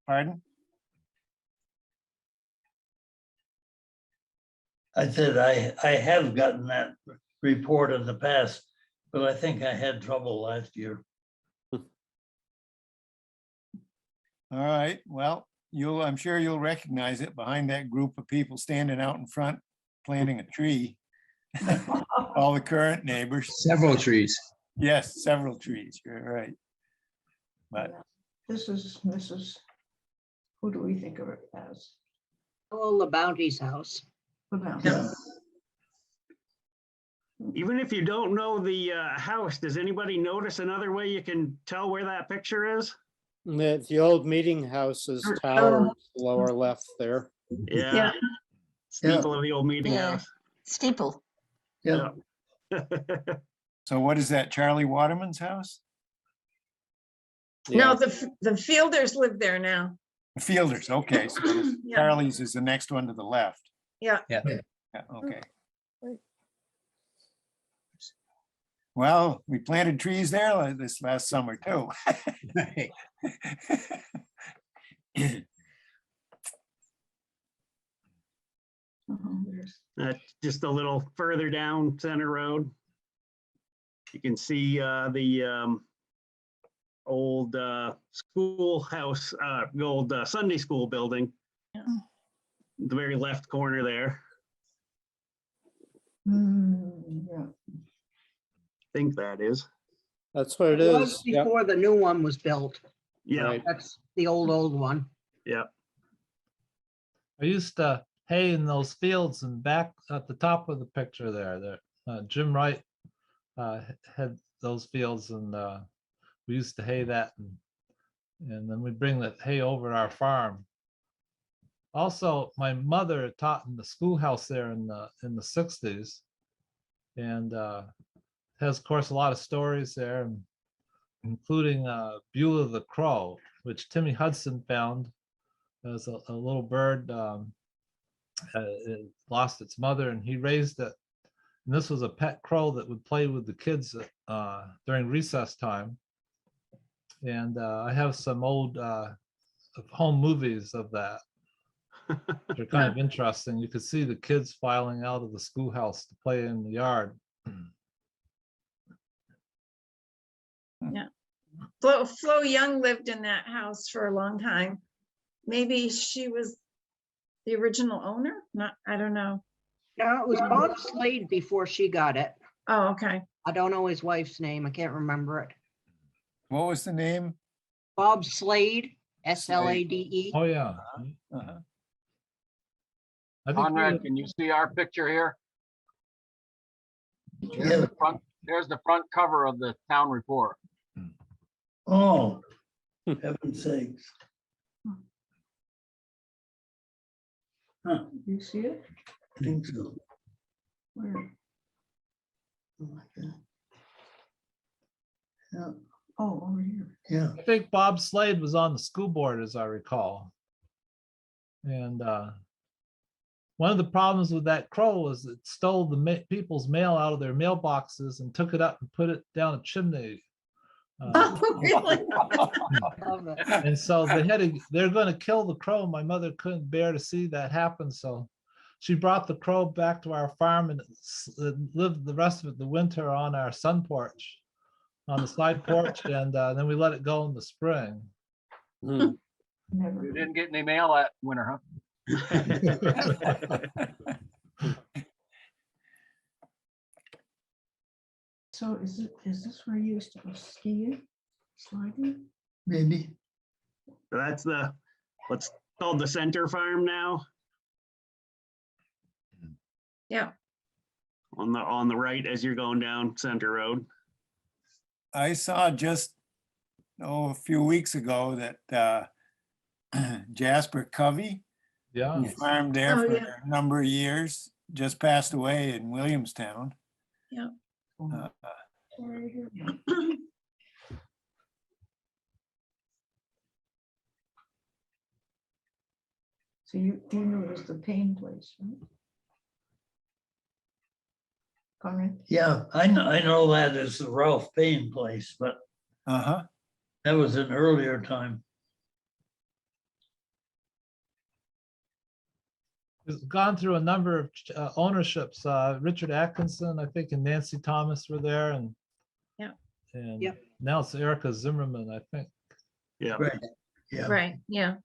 pardon? I said, I have gotten that report in the past, but I think I had trouble last year. All right, well, I'm sure you'll recognize it behind that group of people standing out in front planting a tree. All the current neighbors. Several trees. Yes, several trees, you're right. But This is Mrs. Who do we think of it as? Oh, the Bounty's house. Yeah. Even if you don't know the house, does anybody notice another way you can tell where that picture is? The old meeting house's tower, lower left there. Yeah. Steeple of the old meeting Yeah. house. Steeple. Yeah, so what is that, Charlie Waterman's house? No, Yeah. the Fielders live there now. Fielders, okay, so Yeah. Charlie's is the next one to the left. Yeah. Yeah, okay. Well, we planted trees there this last summer too. Just a little further down Center Road. You can see the old schoolhouse, the old Sunday school building. Yeah. The very left corner there. Yeah. I think that is. That's what it It was is. Yep. before the new one was built. Yeah, Right. That's the old one. yeah. I used to hay in those fields, and back at the top of the picture there, Jim Wright had those fields, and we used to hay that, and then we'd bring the hay over to our farm. Also, my mother taught in the schoolhouse there in the 60s, and has, of course, a lot of stories there, including Beulah the Crow, which Timmy Hudson found as a little bird. It lost its mother, and he raised it. And this was a pet crow that would play with the kids during recess time. And I have some old home movies of that. They're kind of interesting. You could see the kids filing out of the schoolhouse to play in the yard. Flo Young lived in that house for a long time. Maybe she was the original owner? I don't know. No, it was Bob Slade before she got it. Oh, okay. I don't know his wife's name. I can't remember it. What was the name? Bob Slade, S-L-A-D-E. Oh, yeah. Uh-huh. I think Conrad, can you see our picture here? yeah. There's the front cover of the town report. Oh, heaven's sakes. Huh, You see it? I think so. Where? Oh, my God. Yeah, Oh, over here. yeah. I think Bob Slade was on the school board, as I recall. And one of the problems with that crow was it stole the people's mail out of their mailboxes and took it up and put it down a chimney. Really? Love it. And so they're going to kill the crow. My mother couldn't bear to see that happen. So she brought the crow back to our farm and it lived the rest of the winter on our sun porch, on the side porch. And then we let it go in the spring. Never. You didn't get any mail that winter, huh? So is this where you used to go skiing, sliding? Maybe. So that's the, what's called the center farm now, Yeah, on the right as you're going down Center Road. I saw just, a few weeks ago that Jasper Covey, Yeah, who farmed there Oh, for yeah. a number of years, just passed away in Williamstown. Yeah. Uh, So you know it was the Payne place, right? Conrad? Yeah, I know that is the Ralph Payne place, but Uh-huh. that was an earlier time. it's gone through a number of ownerships. Richard Atkinson, I think, and Nancy Thomas were there, and Yeah. and Yep. now it's Erica Zimmerman, I think. Yeah. Right. Yeah. right, yeah.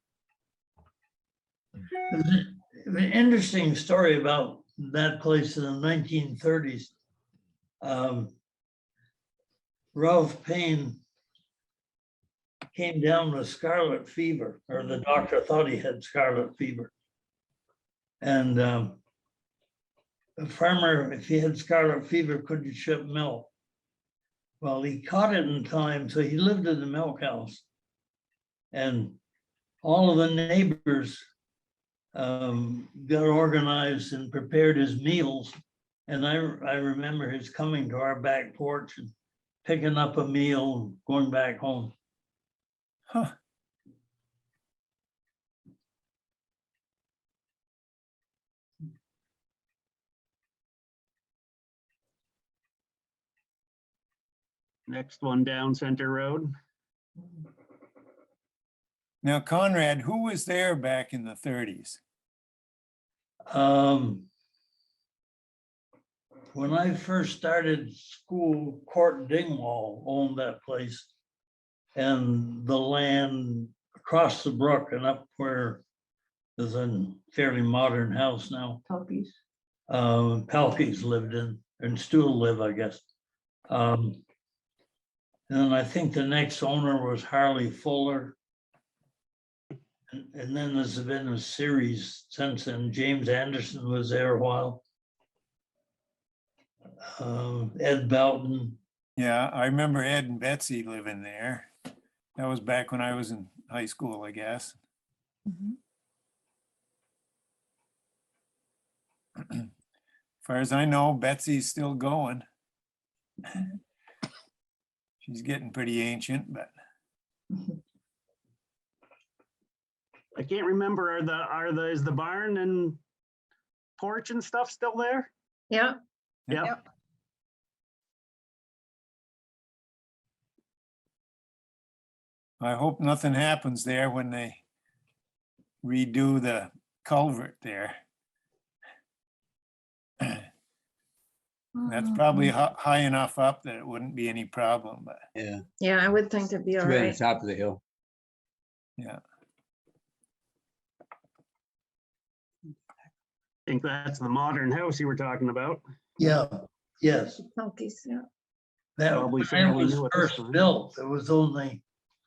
There's an interesting story about that place in the 1930s. Ralph Payne came down with scarlet fever, or the doctor thought he had scarlet fever. And the farmer, if he had scarlet fever, couldn't ship milk. Well, he caught it in time, so he lived in the milk house. And all of the neighbors got organized and prepared his meals. And I remember his coming to our back porch and picking up a meal and going back home. Huh. Next one down Center Road. Now, Conrad, who was there back in the 30s? When I first started school, Court Dingwall owned that place. And the land across the brook and up where there's a fairly modern house now. Puppies. Palkys lived in, and still live, I guess. And I think the next owner was Harley Fuller. And then there's been a series since then. James Anderson was there a while. Ed Belton. Yeah, I remember Ed and Betsy living there. That was back when I was in high school, I guess. As far as I know, Betsy's still going. She's getting pretty ancient, but I can't remember, is the barn and porch and stuff still there? Yeah, Yep. Yep. I hope nothing happens there when they redo the culvert there. That's probably high enough up that it wouldn't be any problem, but Yeah, yeah, I would think it'd be all right on right. the top of the hill. yeah. I think that's the modern house you were talking about. Yeah, yes. Punkies, yeah. That Probably when it fairly was new at this first time. built, it was only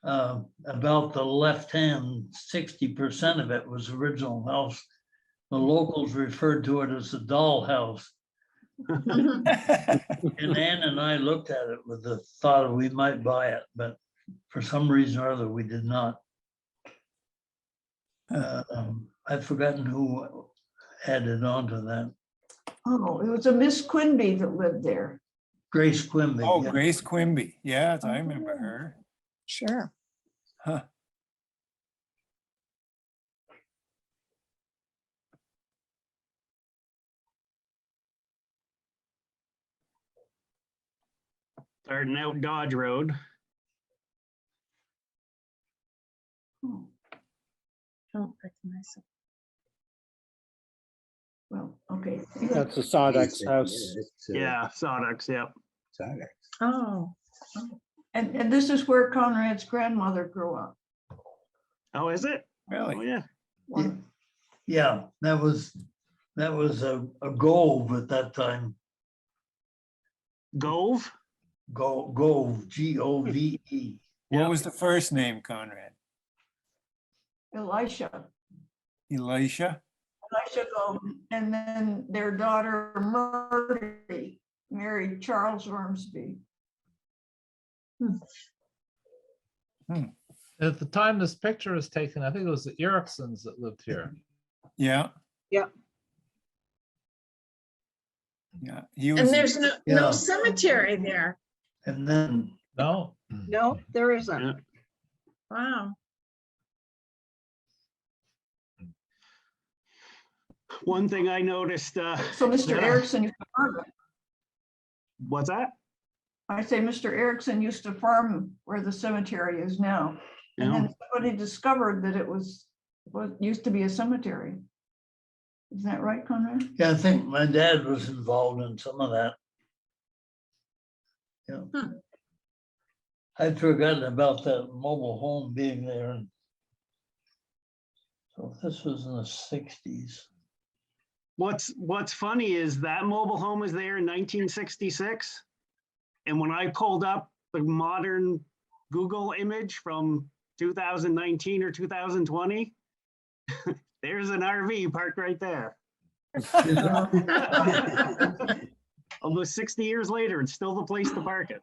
about the left hand, 60% of it was original house. The locals referred to it as the doll house. And Ann and I looked at it with the thought of we might buy it, but for some reason or other, we did not. I've forgotten who added on to that. Oh, it was a Miss Quimby that lived there. Grace Quimby. Oh, yeah. Grace Quimby. Yeah, I remember her. Sure. Huh. Starting out Dodge Road. Oh, Don't recognize it. well, okay. That's the Sodex's house. Yeah, Sawdux, yep. Oh, And this is where Conrad's grandmother grew up. Oh, is it? Oh, Really? yeah. One- Yeah, that was a Gove at that time. Gove? Gove, G-O-V-E. What was the first name, Conrad? Elisha. Elisha? Elisha Gove, and then their daughter Murray married Charles Ormsby. At the time this picture was taken, I think it was the Ericksons that lived here. Yeah. Yep. Yeah, he And was, there's no Yeah. cemetery there. And then No? No, there isn't. Yeah. Wow. One thing I noticed, So Mr. Yeah. Erickson used to farm it. what's that? I say Mr. Erickson used to farm where the cemetery is now. And Yeah. then somebody discovered that it was what used to be a cemetery. Is that right, Conrad? yeah, I think my dad was involved in some of that. Yeah. I'd forgotten about that mobile home being there. And so this was in the 60s. What's funny is that mobile home was there in 1966. And when I pulled up the modern Google image from 2019 or 2020, there's an RV parked right there. Almost 60 years later, it's still the place to park it.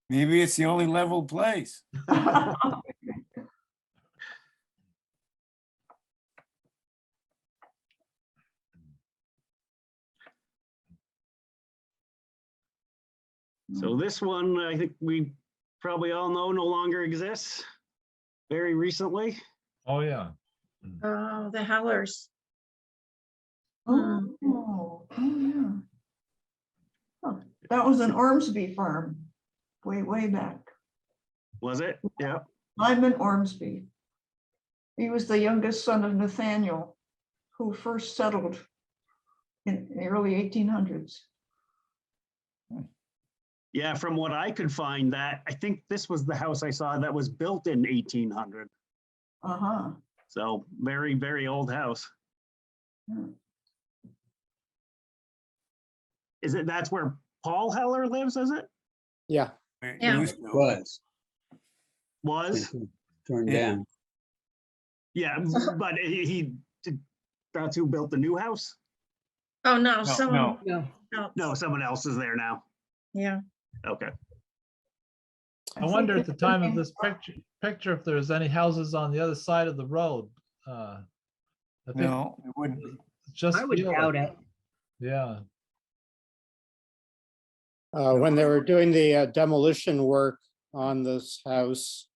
maybe it's the only level place. So this one, I think we probably all know no longer exists very recently. Oh, yeah. Oh, the Hellers. Oh, yeah. Huh, that was an Ormsby farm, way back. Was it? Yeah. Lyman Ormsby. He was the youngest son of Nathaniel, who first settled in the early 1800s. Yeah, from what I could find, that I think this was the house I saw that was built in 1800. Uh-huh. So very, very old house. Yeah. Is it, that's where Paul Heller lives, is it? Yeah, It Yeah. used to. Was? Turned down. Yeah, but that's who built the new house? Oh, no, No, someone no. else. No, someone else is there now. Yeah. Okay. I wonder at the time of this picture if there's any houses on the other side of the road. I think No, it wouldn't be. just I would feel doubt like- it. Yeah. when they were doing the demolition work on this house,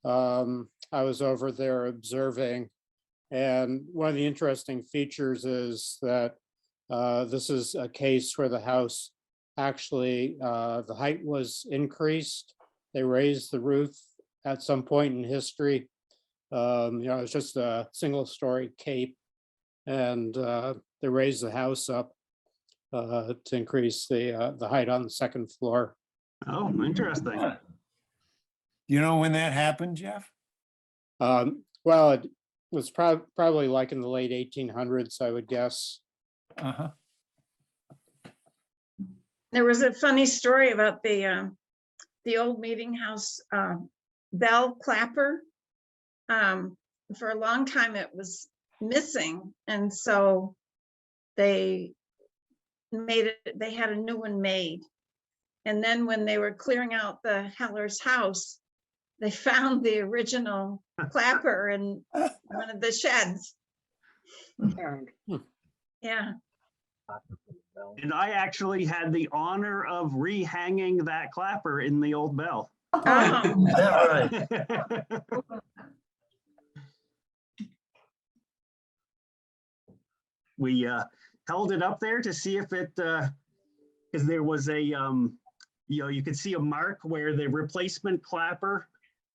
I was over there observing. And one of the interesting features is that this is a case where the house actually, the height was increased. They raised the roof at some point in history. It's just a single story cape. And they raised the house up to increase the height on the second floor. Oh, interesting. You know when that happened, Jeff? Well, it was probably like in the late 1800s, I would guess. Uh-huh. There was a funny story about the old meeting house bell clapper. For a long time it was missing, and so they had a new one made. And then when they were clearing out the Heller's house, they found the original clapper in one of the sheds. Yeah. And I actually had the honor of rehanging that clapper in the old bell. Oh. Is that right? We held it up there to see if it, because there was a, you could see a mark where the replacement clapper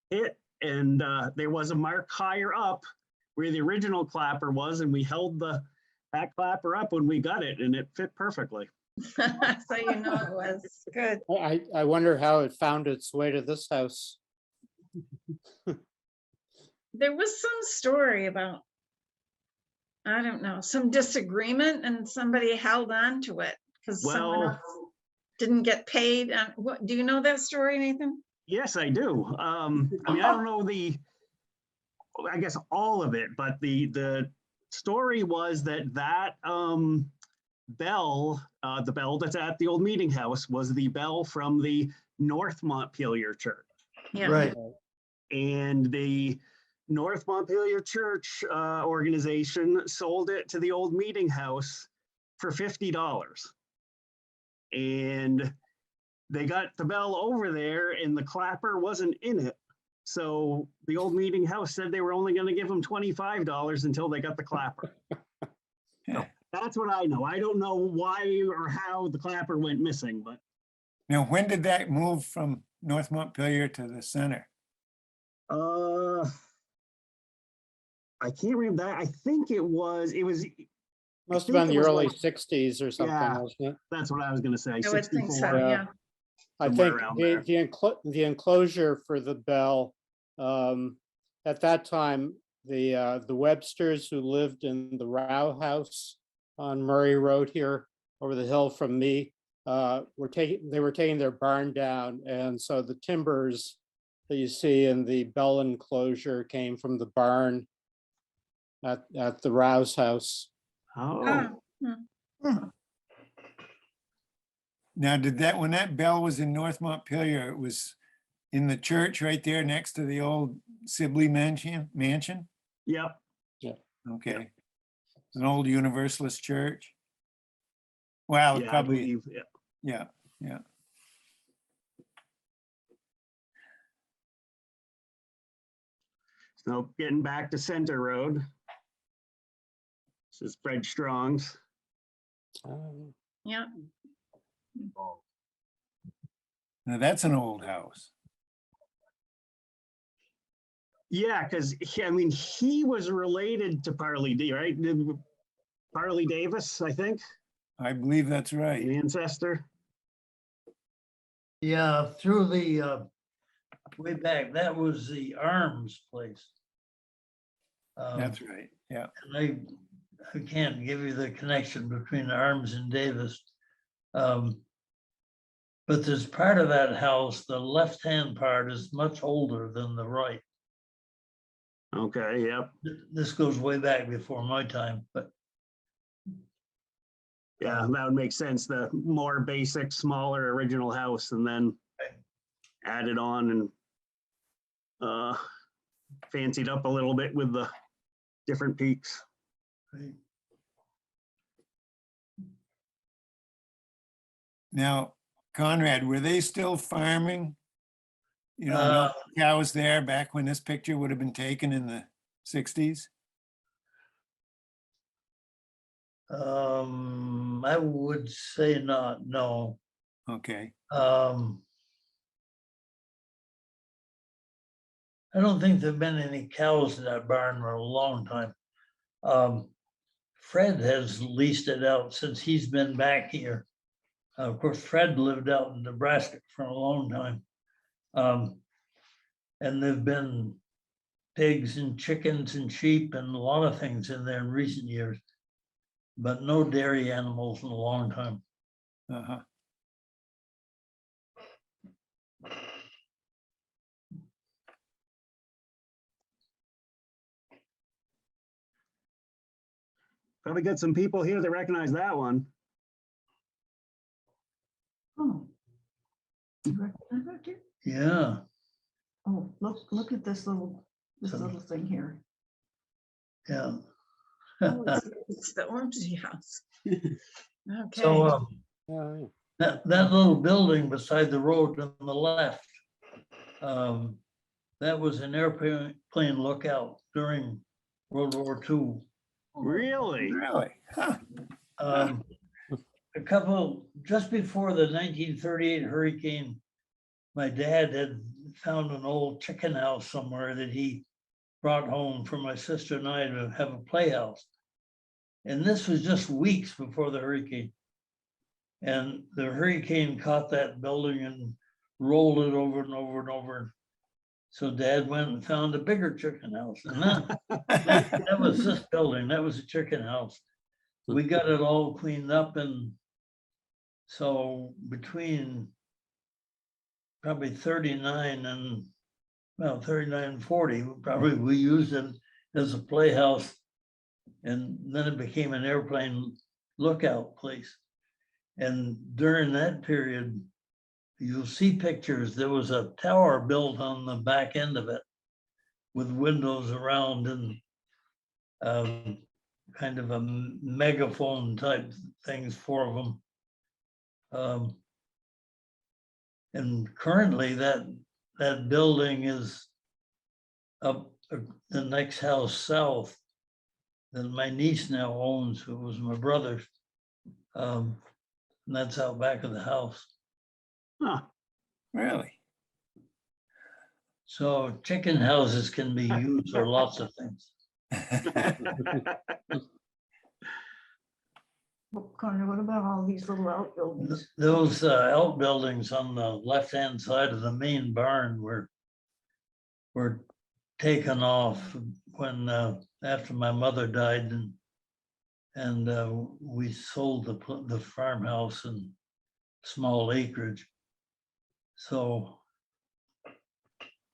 hit, and there was a mark higher up where the original clapper was, and we held that clapper up when we got it, and it fit perfectly. So you know it was good. I wonder how it found its way to this house. There was some story about, I don't know, some disagreement, and somebody held on to it because someone Well, else didn't get paid. What, do you know that story, Nathan? Yes, I do. I mean, I don't know I guess all of it, but the story was that bell, the bell that's at the old meeting house was the bell from the North Montpelier Church. Yeah. Right. And the North Montpelier Church organization sold it to the old meeting house for $50. And they got the bell over there and the clapper wasn't in it. So the old meeting house said they were only going to give them $25 until they got the clapper. So that's what I know. I don't know why or how the clapper went missing, but. Now, when did that move from North Montpelier to the center? I can't remember that. I think it was. Must have think been the it was early like- 60s or something, Yeah. wasn't it? That's what I was going to say. I would think so, 64. yeah. I Somewhere think around there. the enclosure for the bell, at that time, the Websters who lived in the Row House on Murray Road here over the hill from me, they were taking their barn down, and so the timbers that you see in the bell enclosure came from the barn at the Rouse house. Oh, Now, when that bell was in North Montpelier, it was in the church right there next to the old Sibley mansion? yep. Okay. It's an old Universalist church. Well, Yeah, I probably, believe, yeah, yeah. So getting back to Center Road. This is Fred Strong's. Yeah. Now, that's an old house. Yeah, because I mean, he was related to Parley D, right? Parley Davis, I think, I believe that's right. the ancestor. Yeah, through the way back, that was the Arms place. That's right, yeah. And I can't give you the connection between Arms and Davis. But there's part of that house, the left-hand part is much older than the right. Okay, yep. This goes way back before my time, but Yeah, that would make sense. The more basic, smaller original house and then added on and fancied up a little bit with the different peaks. right. Now, Conrad, were they still farming? You know, no Uh, cows there back when this picture would have been taken in the 60s? I would say not, no. Okay, I don't think there've been any cows in that barn for a long time. Fred has leased it out since he's been back here. Of course, Fred lived out in Nebraska for a long time. And there've been pigs and chickens and sheep and a lot of things in there in recent years, but no dairy animals in a long time. uh-huh. Probably got some people here that recognize that one. Oh. You recognize that, dear? Yeah, Oh, look at this little thing here. yeah. Oh, it's the Ormsby house. Okay. So Yeah, that little building beside the road on the left, that was an airplane lookout during World War II. Really? Really? Huh. Just before the 1938 hurricane, my dad had found an old chicken house somewhere that he brought home for my sister and I to have a playhouse. And this was just weeks before the hurricane. And the hurricane caught that building and rolled it over and over and over. So Dad went and found a bigger chicken house. And that was this building, that was a chicken house. We got it all cleaned up and So between probably 39 and, well, 39 and 40, probably we used it as a playhouse. And then it became an airplane lookout place. And during that period, you'll see pictures, there was a tower built on the back end of it with windows around and kind of a megaphone type things, 4 of them. And currently that building is up the next house south that my niece now owns, who was my brother's. And that's out back of the house. Huh. Really? So chicken houses can be used for lots of things. What about all these little outbuildings? Those outbuildings on the left-hand side of the main barn were taken off when after my mother died, and we sold the farmhouse and small acreage. So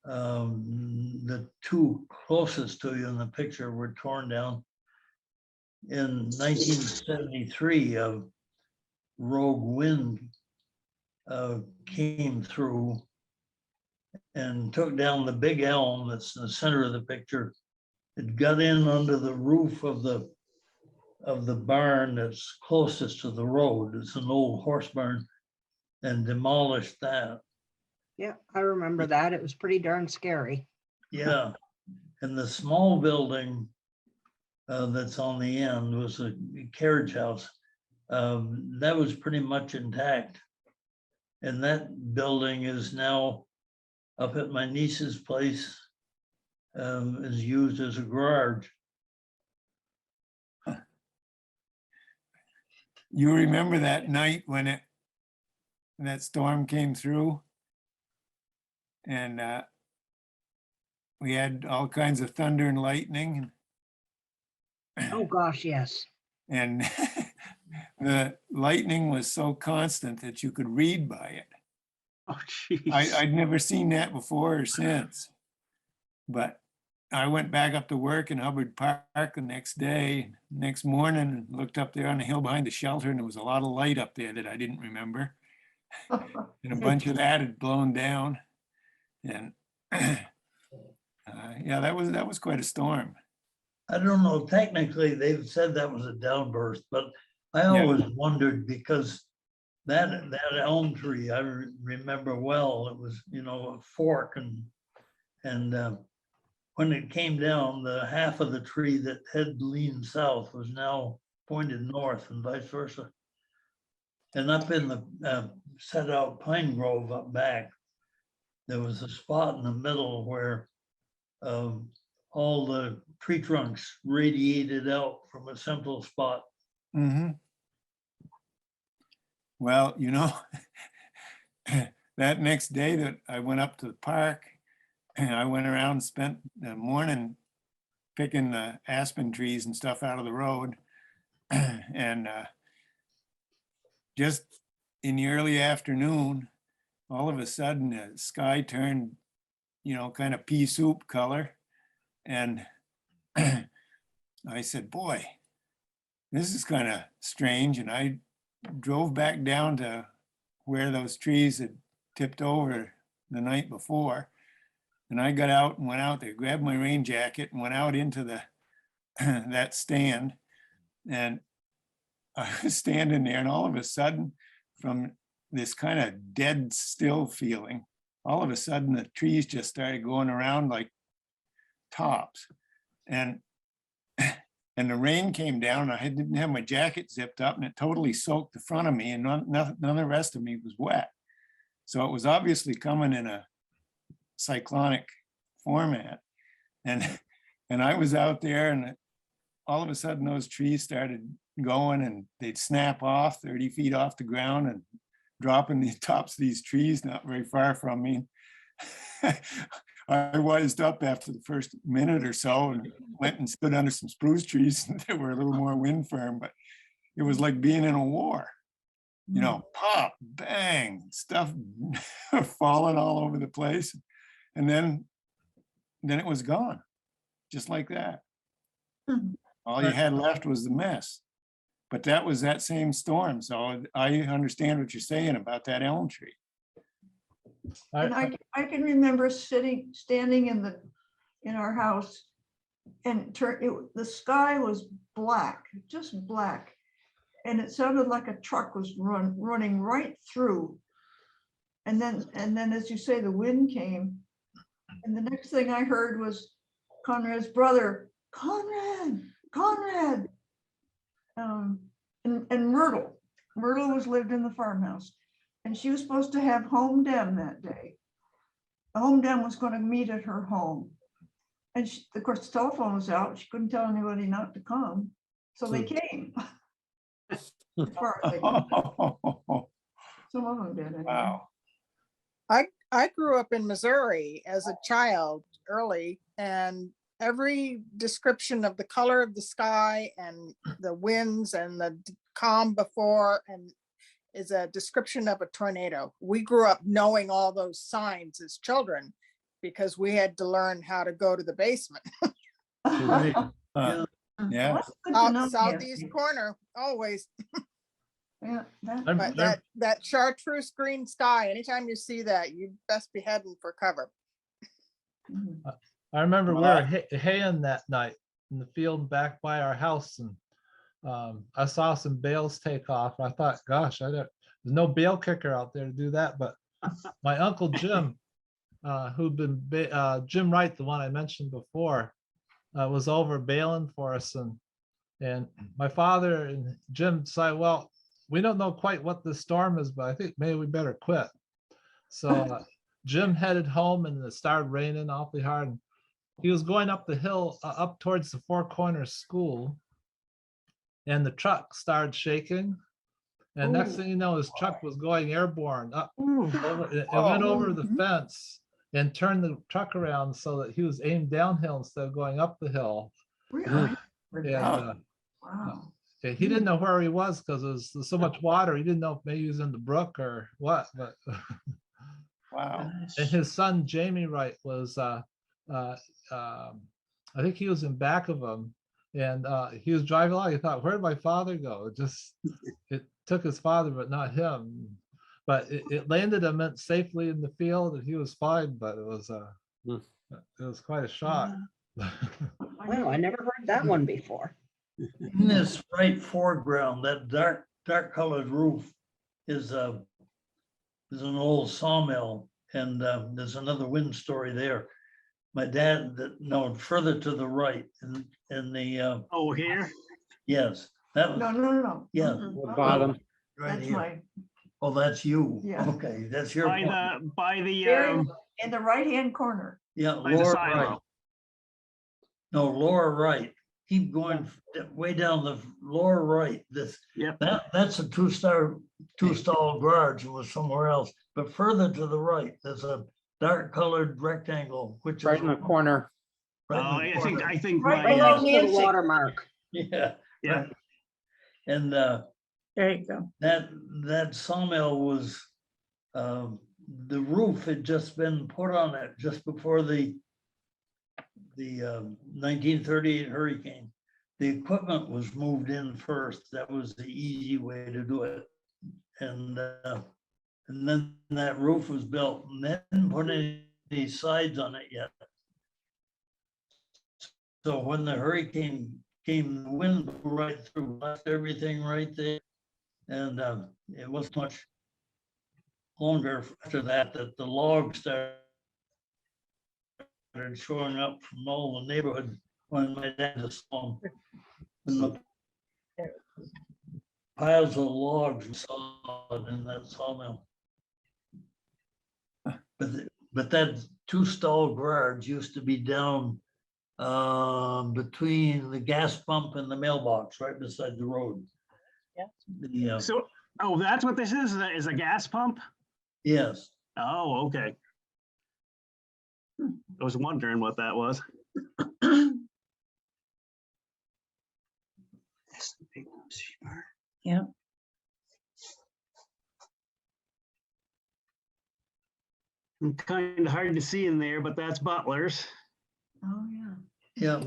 the 2 closest to you in the picture were torn down. In 1973, a rogue wind came through and took down the big elm that's in the center of the picture. It got in under the roof of the barn that's closest to the road. It's an old horse barn, and demolished that. Yeah, I remember that. It was pretty darn scary. Yeah, and the small building that's on the end was a carriage house. That was pretty much intact. And that building is now up at my niece's place, is used as a garage. You remember that night when that storm came through? And we had all kinds of thunder and lightning. Oh, gosh, yes. And the lightning was so constant that you could read by it. Oh, geez. I'd never seen that before or since. But I went back up to work in Hubbard Park the next morning, and looked up there on the hill behind the shelter, and there was a lot of light up there that I didn't remember. And a bunch of that had blown down. And yeah, that was quite a storm. I don't know, technically, they've said that was a downburst, but I always wondered because that elm tree, I remember well, it was, a fork, and when it came down, the half of the tree that had leaned south was now pointed north and vice versa. And up in the set out pine grove up back, there was a spot in the middle where all the tree trunks radiated out from a central spot. Mm-hmm. Well, that next day that I went up to the park, I went around and spent the morning picking the aspen trees and stuff out of the road. And just in the early afternoon, all of a sudden the sky turned, kind of pea soup color. And I said, boy, this is kind of strange. And I drove back down to where those trees had tipped over the night before. And I got out and went out there, grabbed my rain jacket and went out into that stand. And I was standing there, and all of a sudden, from this kind of dead still feeling, all of a sudden the trees just started going around like tops. And the rain came down. I didn't have my jacket zipped up, and it totally soaked the front of me, and none of the rest of me was wet. So it was obviously coming in a cyclonic format. And I was out there, and all of a sudden those trees started going, and they'd snap off 30 feet off the ground and drop in the tops of these trees not very far from me. I wised up after the first minute or so and went and stood under some spruce trees that were a little more wind firm, but it was like being in a war. you know, pop, bang, stuff falling all over the place. And then it was gone, just like that. All you had left was the mess. But that was that same storm. So I understand what you're saying about that elm tree. And I can remember standing in our house, and the sky was black, just black. And it sounded like a truck was running right through. And then, as you say, the wind came. And the next thing I heard was Conrad's brother, Conrad. And Myrtle lived in the farmhouse, and she was supposed to have home dem that day. The home dem was going to meet at her home, and of course the telephone was out. She couldn't tell anybody not to come, so they came. As far as they could. Some of them did. Anyway. Wow. I grew up in Missouri as a child early, and every description of the color of the sky and the winds and the calm before and is a description of a tornado. We grew up knowing all those signs as children because we had to learn how to go to the basement. Yeah. Southeast corner, always. Yeah, But that chartreuse green sky, anytime you see that, you best be heading for cover. I remember we were haying that night in the field back by our house, and I saw some bales take off. I thought, gosh, there's no bale kicker out there to do that. But my uncle Jim, Jim Wright, the one I mentioned before, was over baling for us, and my father and Jim decided, well, we don't know quite what the storm is, but I think maybe we better quit. So Jim headed home, and it started raining awfully hard. And he was going up the hill up towards the Four Corners School, and the truck started shaking. And next thing you know, his truck was going airborne up. It went over the fence and turned the truck around so that he was aimed downhill instead of going up the hill. Really? And Wow. he didn't know where he was because there's so much water. He didn't know if maybe he was in the brook or what. But Wow. and his son Jamie Wright was, I think he was in back of him, and he was driving along. He thought, "Where did my father go?" It took his father, but not him. But it landed him safely in the field, and he was fine. But it was quite a shock. Wow, I never heard that one before. In this right foreground, that dark colored roof is an old sawmill, and there's another wind story there. My dad, no, further to the right, in the Oh, here? yes, that was No. yeah, The bottom. right That's here. mine. Oh, that's you. Yeah. Okay, that's your By point. the In the right-hand corner. Yeah, by the lower right. silo. No, lower right. Keep going way down the lower right. Yep. That's a two-stall garage. It was somewhere else. But further to the right, there's a dark colored rectangle, which Right is in the corner. right in the I corner. think Right my, below Next to the Nancy. watermark. Yeah. yeah. right. And There you go. that sawmill was the roof had just been put on it just before the 1938 hurricane. The equipment was moved in first. That was the easy way to do it. And then that roof was built, and they didn't put any sides on it yet. So when the hurricane came, the wind blew right through, left everything right there. And it wasn't much longer after that the logs started showing up from all the neighborhood when my dad was home. And the piles of logs and solid in that sawmill. But that two-stall garage used to be down between the gas pump and the mailbox, right beside the road. Yeah. So, that's what this is a gas pump? Yes. Oh, okay. I was wondering what that was. Yeah. Kind of hard to see in there, but that's Butler's. Oh, yeah. Yeah.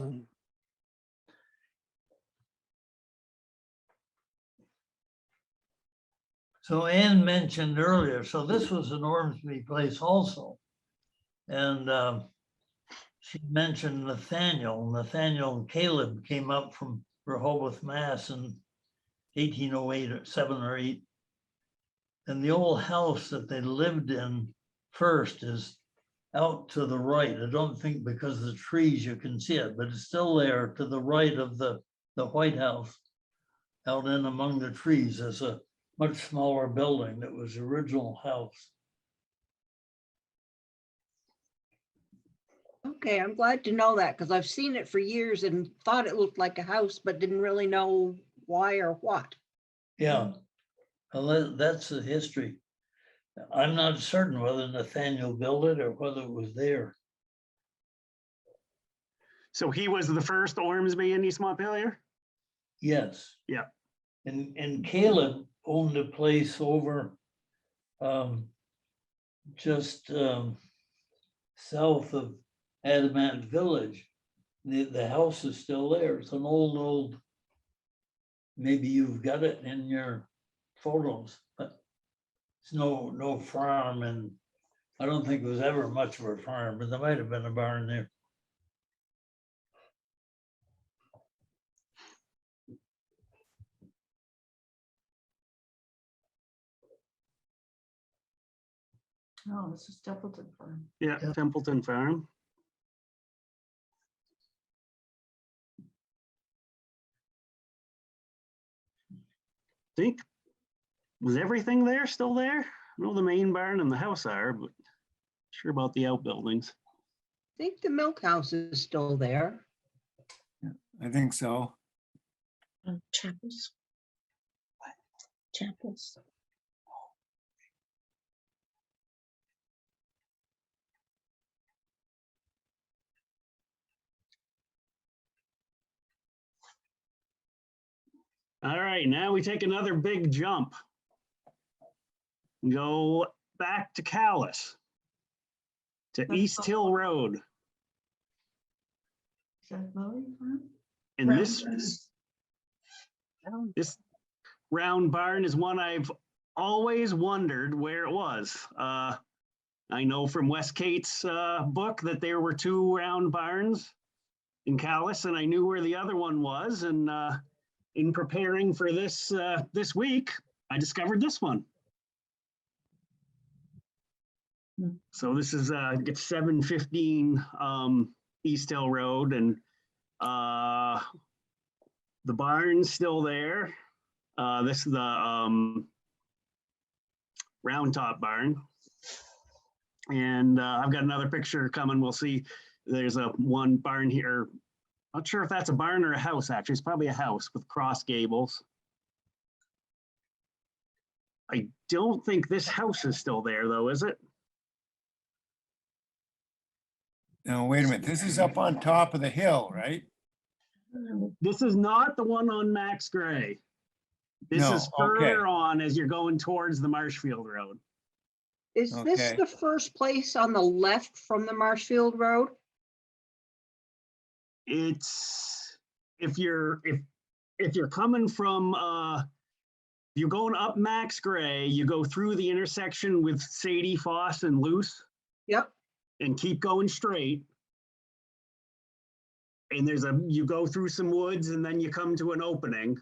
So Ann mentioned earlier, so this was an Ormsby place also. And she mentioned Nathaniel. Nathaniel and Caleb came up from Rehoboth, Mass in 1808 or 7 or 8. And the old house that they lived in first is out to the right. I don't think because of the trees you can see it, but it's still there to the right of the White House. Out in among the trees is a much smaller building that was the original house. Okay, I'm glad to know that because I've seen it for years and thought it looked like a house, but didn't really know why or what. Yeah, well, that's the history. I'm not certain whether Nathaniel built it or whether it was there. So he was the first Ormsby in East Montpelier? Yes. Yeah. And Caleb owned a place over just south of Adamant Village. The house is still there. It's an old, maybe you've got it in your photos, but it's no farm, and I don't think it was ever much of a farm, but there might have been a barn there. Oh, this is Templeton Farm. Yeah, Yeah. Templeton Farm. Think, was everything there still there? I know the main barn and the house are, but sure about the outbuildings. I think the milk house is still there. I think so. Chapels. Chapels. All right, now we take another big jump. Go back to Calais, to That's East Hill Road. Is that Bowie Farm? And this round barn is one I've always wondered where it was. I know from Wes Cates' book that there were 2 round barns in Calais, and I knew where the other one was. And in preparing for this this week, I discovered this one. So this is it's 715 East Hill Road, and the barn's still there. This is the round top barn. And I've got another picture coming. We'll see. There's one barn here. Not sure if that's a barn or a house, actually. It's probably a house with cross gables. I don't think this house is still there, though, is it? No, wait a minute. This is up on top of the hill, right? This is not the one on Max Gray. This No, is further okay. on as you're going towards the Marshfield Road. Is this Okay. the first place on the left from the Marshfield Road? It's if you're coming from you're going up Max Gray, you go through the intersection with Sadie, Foss, and Luce. Yep. And keep going straight. And you go through some woods and then you come to an opening.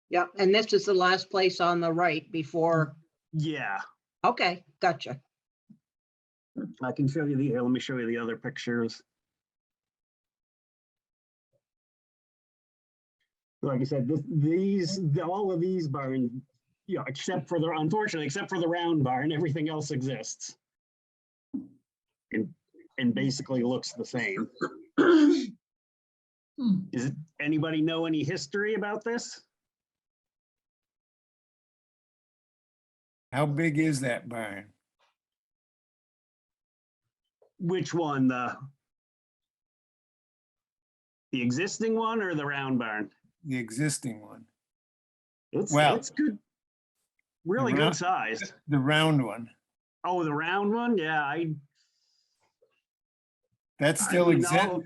Yep. And this is the last place on the right before. Yeah. Okay, gotcha. I can show you let me show you the other pictures. Like I said, all of these barns, unfortunately, except for the round barn, everything else exists. And basically looks the same. Anybody know any history about this? How big is that barn? Which one? The existing one or the round barn? The existing one. It's Well, good, really good size. The round one. Oh, the round one? Yeah, That's I still mean, exist, no,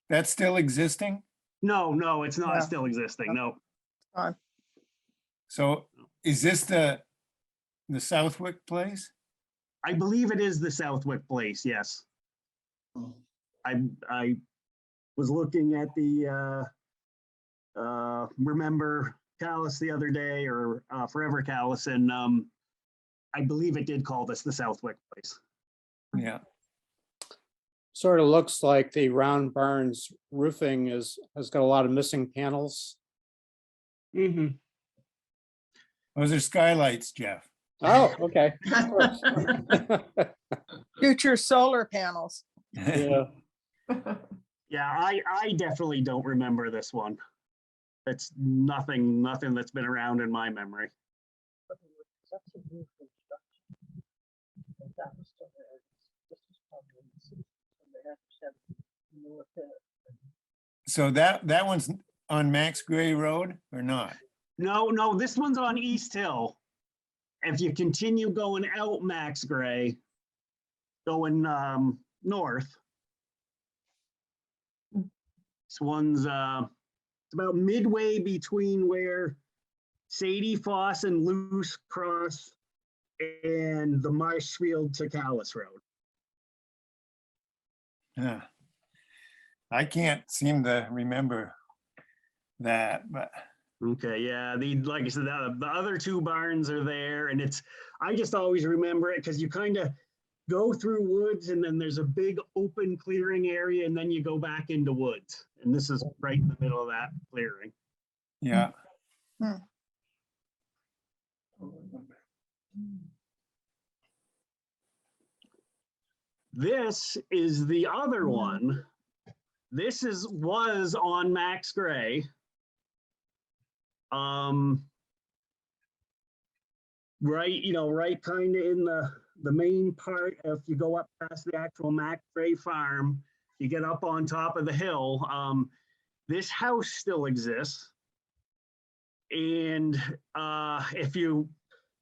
that's still existing? no, it's not No. still existing. No. So is this the Southwick place? I believe it is the Southwick place, yes. I was looking at the Remember Calais the other day, or Forever Calais, and I believe it did call this the Southwick place. Yeah, Sort of looks like the round barn's roofing has got a lot of missing panels. Mhm. those are skylights, Jeff. Oh, okay. Of course. Future solar panels. Yeah. Yeah, I definitely don't remember this one. It's nothing that's been around in my memory. So that one's on Max Gray Road or not? No, this one's on East Hill. If you continue going out Max Gray, going north, this one's it's about midway between where Sadie Foss and Loose Cross and the Marshfield to Calais Road. Yeah. I can't seem to remember that, but Okay, yeah, like I said, the other two barns are there, and I just always remember it because you kind of go through woods and then there's a big open clearing area and then you go back into woods. And this is right in the middle of that clearing. yeah. This is the other one. This was on Max Gray. Right kind of in the main part. If you go up past the actual Max Gray farm, you get up on top of the hill. This house still exists. And if you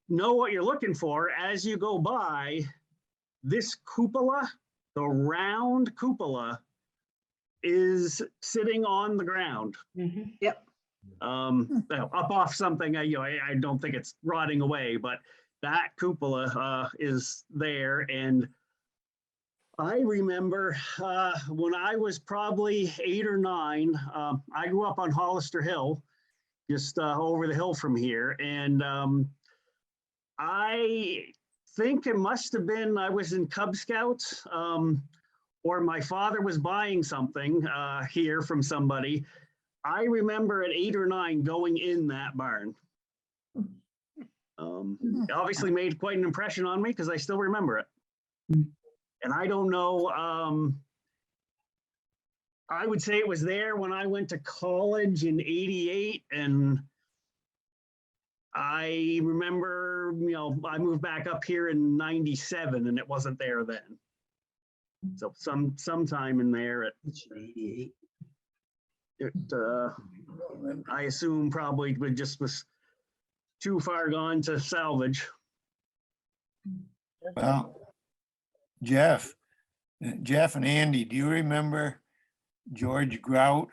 know what you're looking for, as you go by, this cupola, the round cupola, is sitting on the ground. Yep. Up off something. I don't think it's rotting away, but that cupola is there. And I remember when I was probably 8 or 9, I grew up on Hollister Hill, just over the hill from here. And I think it must have been, I was in Cub Scouts, or my father was buying something here from somebody. I remember at 8 or 9 going in that barn. It obviously made quite an impression on me because I still remember it. And I don't know, I would say it was there when I went to college in 88, and I remember, I moved back up here in 97 and it wasn't there then. So sometime in there I assume probably was too far gone to salvage. Well, Jeff and Andy, do you remember George Grout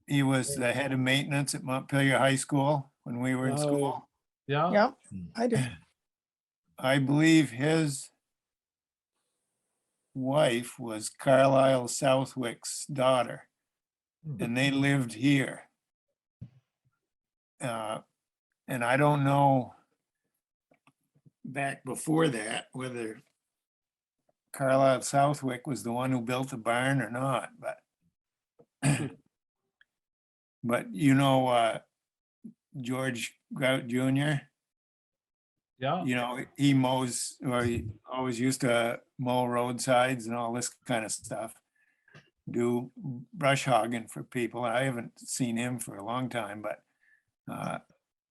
he was the head of maintenance at Montpelier High School when we were in school? Yeah. Yep, I do. I believe his wife was Carlisle Southwick's daughter, and they lived here. And I don't know back before that whether Carlisle Southwick was the one who built the barn or not, but George Grout Jr., Yeah. he mows, or he always used to mow roadsides and all this kind of stuff, do brush hogging for people. I haven't seen him for a long time, but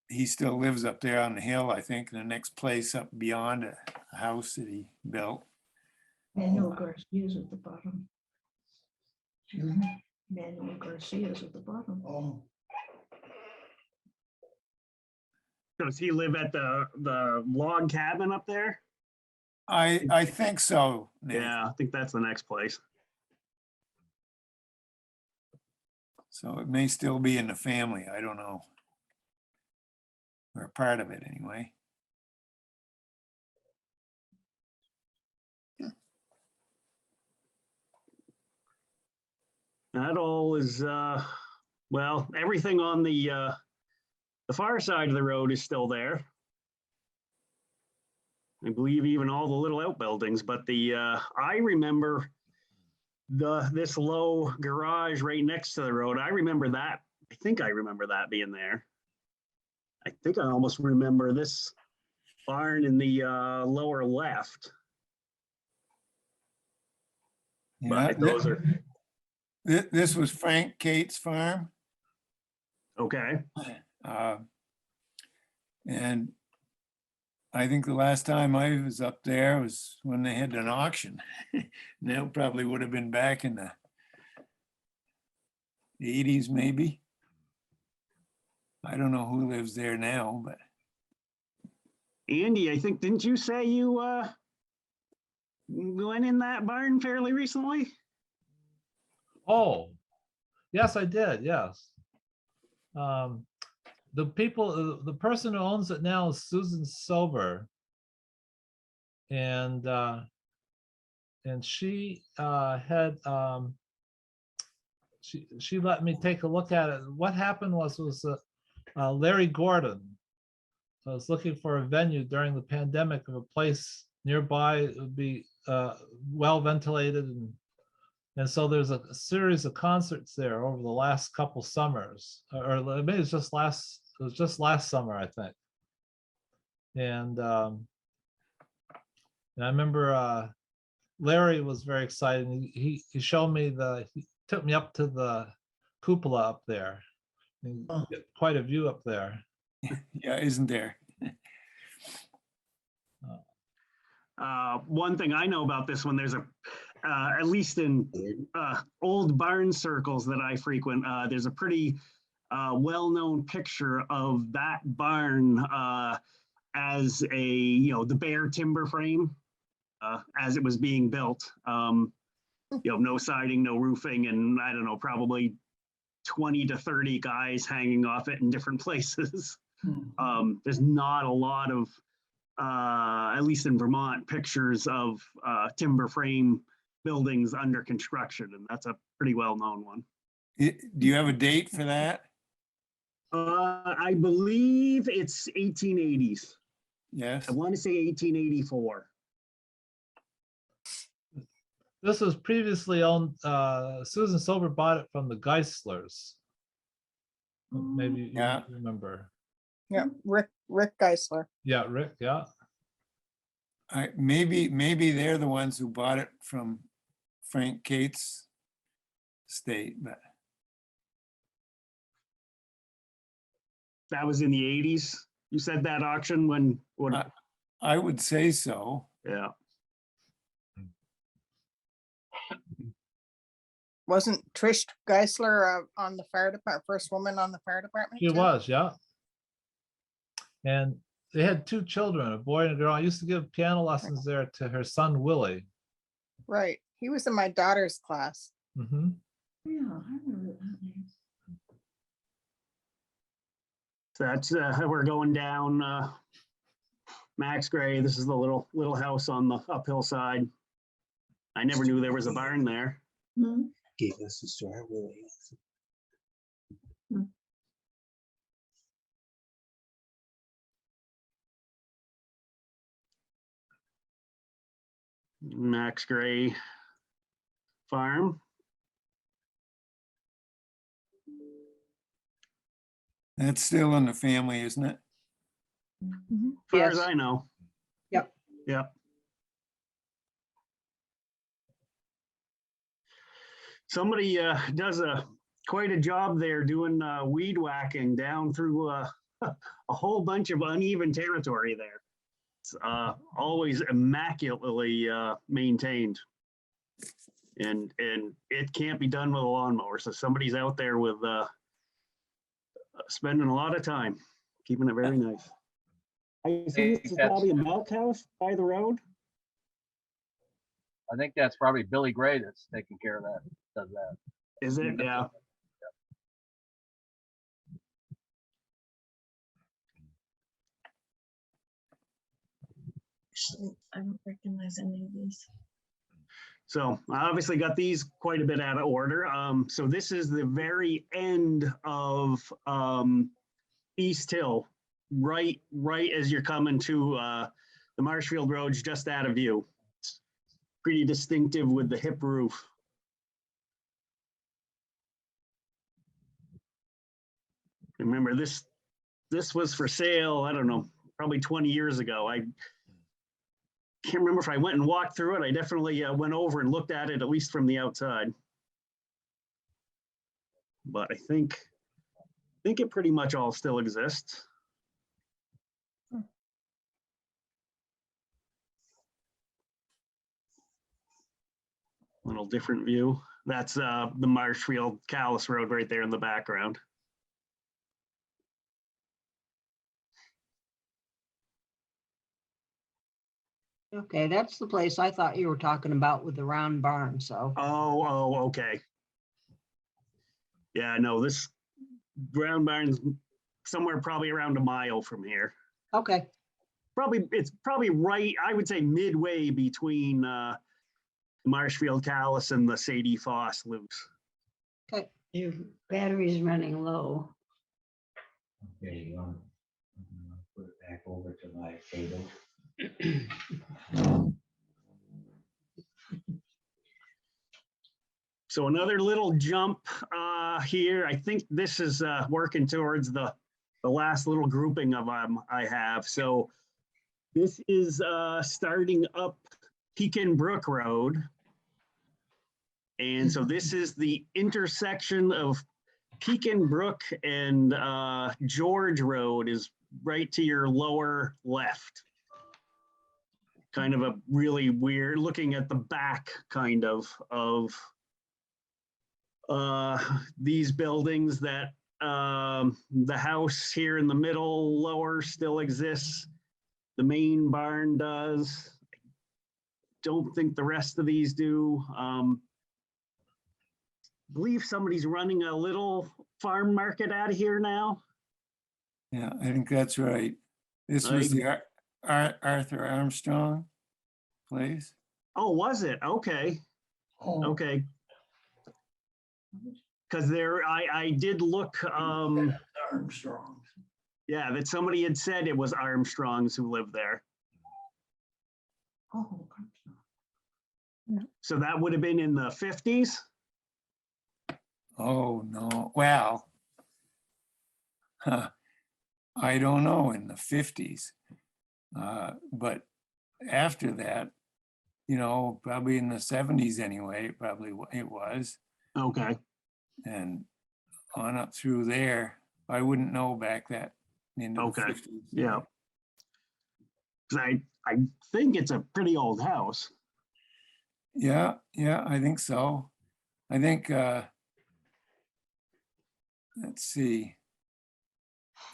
he still lives up there on the hill, I think, in the next place up beyond a house that he built. Manuel Garcia's at the bottom. Manuel Garcia's at the bottom. Does he live at the log cabin up there? I think so, Nick. Yeah, I think that's the next place. So it may still be in the family. I don't know. Or a part of it anyway. That all is, well, everything on the far side of the road is still there. I believe even all the little outbuildings, but I remember this low garage right next to the road. I remember that. I think I remember that being there. I think I almost remember this barn in the lower left. Yeah, But those are, this was Frank Cates' farm. okay. And I think the last time I was up there was when they had an auction. And that probably would have been back in the 80s, maybe. I don't know who lives there now, but Andy, I think, didn't you say you went in that barn fairly recently? Oh, yes, I did. Yes. The person who owns it now is Susan Silver. And she had, she let me take a look at it. What happened was Larry Gordon was looking for a venue during the pandemic of a place nearby. It would be well ventilated, and so there's a series of concerts there over the last couple summers, or maybe it was just last summer, I think. And I remember Larry was very excited. He showed me he took me up to the cupola up there. And get quite a view up there. yeah, isn't there? One thing I know about this one, there's at least in old barn circles that I frequent, there's a pretty well-known picture of that barn as the bare timber frame as it was being built. No siding, no roofing, and I don't know, probably 20 to 30 guys hanging off it in different places. There's not a lot of, at least in Vermont, pictures of timber frame buildings under construction, and that's a pretty well-known one. Do you have a date for that? I believe it's 1880s. Yes. I want to say 1884. This was previously owned, Susan Silver bought it from the Geislers. Maybe you Yeah. remember. Yeah, Rick Geisler. Yeah, Rick, yeah. Maybe they're the ones who bought it from Frank Cates' estate, but That was in the 80s. You said that auction when? I would say so. Yeah. Wasn't Trish Geisler on the fire department, first woman on the fire department? She too? was, yeah. And they had two children, a boy and a girl. I used to give piano lessons there to her son, Willie. Right. He was in my daughter's class. Mm-hmm. Yeah, I remember that name. So that's we're going down Max Gray. This is the little house on the uphill side. I never knew there was a barn there. Hmm. Gave us a story, Willie. Max Gray farm. That's still in the family, isn't it? As far as Yes. I know. Yep. Yep. Somebody does quite a job there doing weed whacking down through a whole bunch of uneven territory there. It's always immaculately maintained. And it can't be done with a lawnmower. So somebody's out there with spending a lot of time keeping it very nice. I think think this is that's- probably a milk house by the road. I think that's probably Billy Gray that's taking care of that, does that. Is it? Yeah. Actually, I don't recognize any of these. So I obviously got these quite a bit out of order. So this is the very end of East Hill, right as you're coming to the Marshfield Road's just out of view. It's pretty distinctive with the hip roof. Remember this was for sale, I don't know, probably 20 years ago. I can't remember if I went and walked through it. I definitely went over and looked at it, at least from the outside. But I think it pretty much all still exists. Little different view. That's the Marshfield Calais Road right there in the background. Okay, that's the place I thought you were talking about with the round barn, so. Oh, okay. Yeah, no, this ground barn's somewhere probably around a mile from here. Okay, It's probably right, I would say midway between Marshfield Calais and the Sadie Foss loops. okay. Your battery's running low. Okay, I'm gonna put it back over to my table. So another little jump here. I think this is working towards the last little grouping of I have. So this is starting up Pekin Brook Road. And so this is the intersection of Pekin Brook and George Road is right to your lower left. Kind of a really weird, looking at the back kind of these buildings that the house here in the middle lower still exists. The main barn does. Don't think the rest of these do. Believe somebody's running a little farm market out of here now. Yeah, I think that's right. This was the Arthur Armstrong place. Oh, was it? Okay. Okay. Because there, I did look, Armstrong. yeah, that somebody had said it was Armstrongs who lived there. Oh, So that would have been in the 50s? Oh, no, well, I don't know, in the 50s. But after that, you know, probably in the 70s anyway, probably it was. Okay. And on up through there, I wouldn't know back that into the 50s. Yeah. 'Cause I think it's a pretty old house. Yeah, I think so. I think, let's see,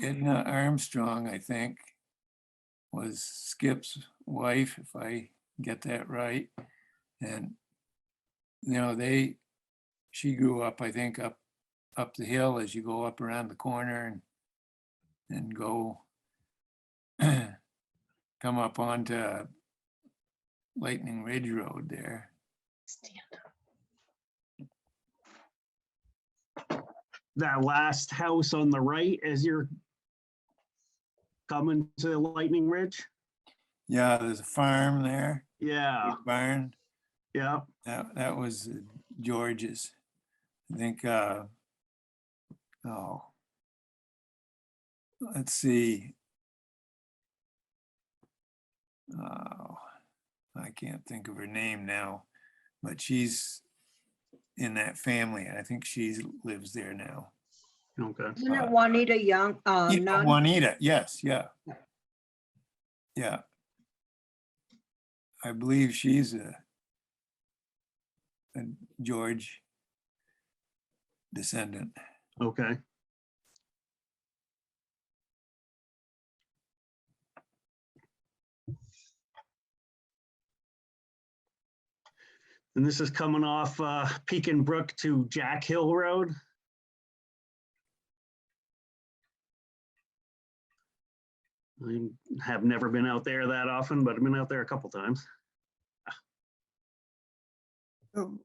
Edna Armstrong, I think, was Skip's wife, if I get that right. And, you know, she grew up, I think, up the hill as you go up around the corner and go come up onto Lightning Ridge Road there. That last house on the right as you're coming to Lightning Ridge? Yeah, there's a farm there. Yeah. Big barn. Yeah. That was George's. I think, let's see. Oh, I can't think of her name now, but she's in that family. And I think she lives there now. Okay. Isn't it Juanita Young? Yeah, Nunn? Juanita, yes, yeah. Yeah. I believe she's a George descendant. Okay. And this is coming off Pekin Brook to Jack Hill Road. I have never been out there that often, but I've been out there a couple times. Oh,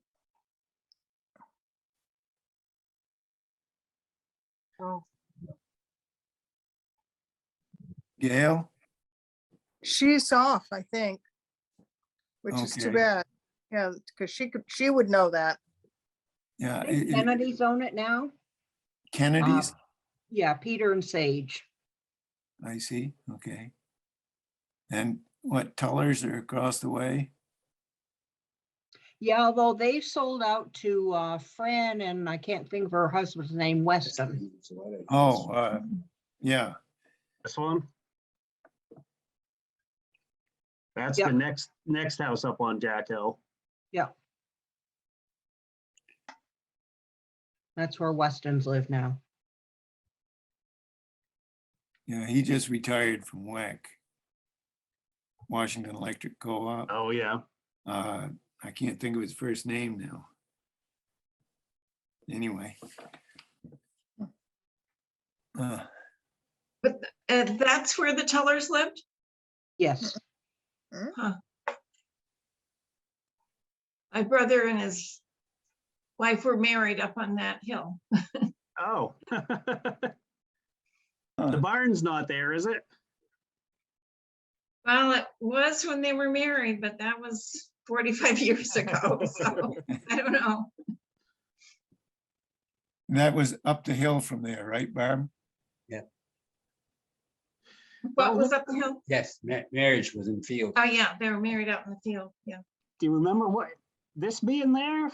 Oh, Gail? she's off, I think. Which is too Okay. bad. Yeah, because she would know that. Yeah, I think Kennedy's own it now. Kennedy's? Yeah, Peter and Sage. I see, okay. And what, Tullers are across the way? Yeah, although they sold out to Fran and I can't think of her husband's name, Weston. Oh, yeah, This one? That's Yep. the next house up on Jack Hill. Yeah. That's where Weston's live now. yeah, he just retired from WEC. Washington Electric Co-op. Oh, yeah. I can't think of his first name now. Anyway. But that's where the Tullers lived? Yes. Huh. My brother and his wife were married up on that hill. Oh. The barn's not there, is it? Well, it was when they were married, but that was 45 years ago, so I don't know. That was up the hill from there, right, Barb? What was up the hill? Yes, marriage was in the field. Oh, yeah, they were married out in the field, yeah. Do you remember what, this being there?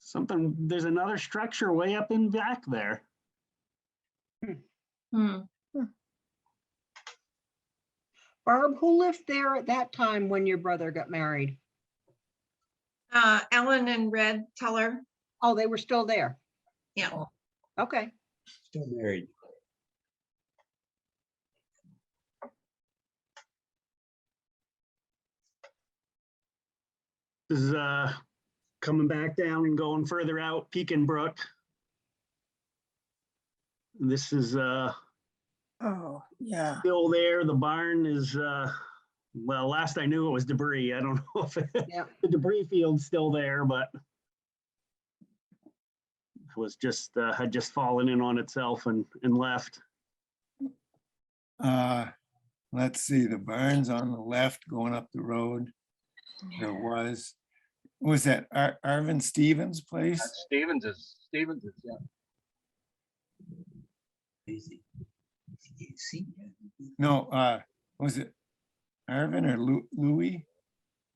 Something, there's another structure way up in back there. Hmm. Barb, who lived there at that time when your brother got married? Ellen and Red Tuller, Oh, they were still there. yeah. Okay. Still married. This is coming back down and going further out, Pekin Brook. This is Oh, yeah. still there. The barn is, well, last I knew it was debris. I don't know if Yeah. the debris field's still there, but it was just, had just fallen in on itself and left. Let's see, the barn's on the left going up the road. There was that Arvin Stevens' place? That's Stevens's, yeah. Easy. You see? No, was it Arvin or Louis?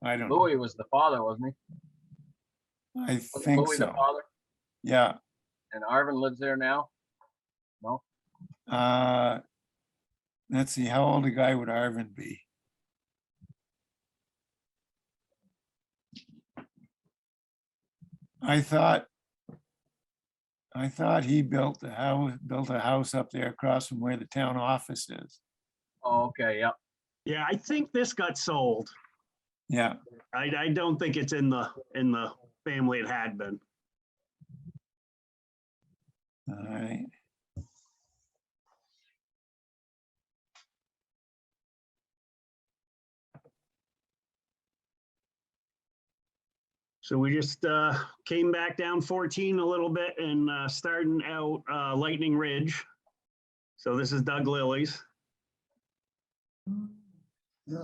I don't know. Louis was the father, wasn't he? I Wasn't think Louis the so. father? Yeah. And Arvin lives there now? No? Let's see, how old a guy would Arvin be? I thought he built a house up there across from where the town office is. Oh, okay, yep. Yeah, I think this got sold. Yeah, I don't think it's in the family it had been. all right. So we just came back down 14 a little bit and starting out Lightning Ridge. So this is Doug Lily's. Yeah.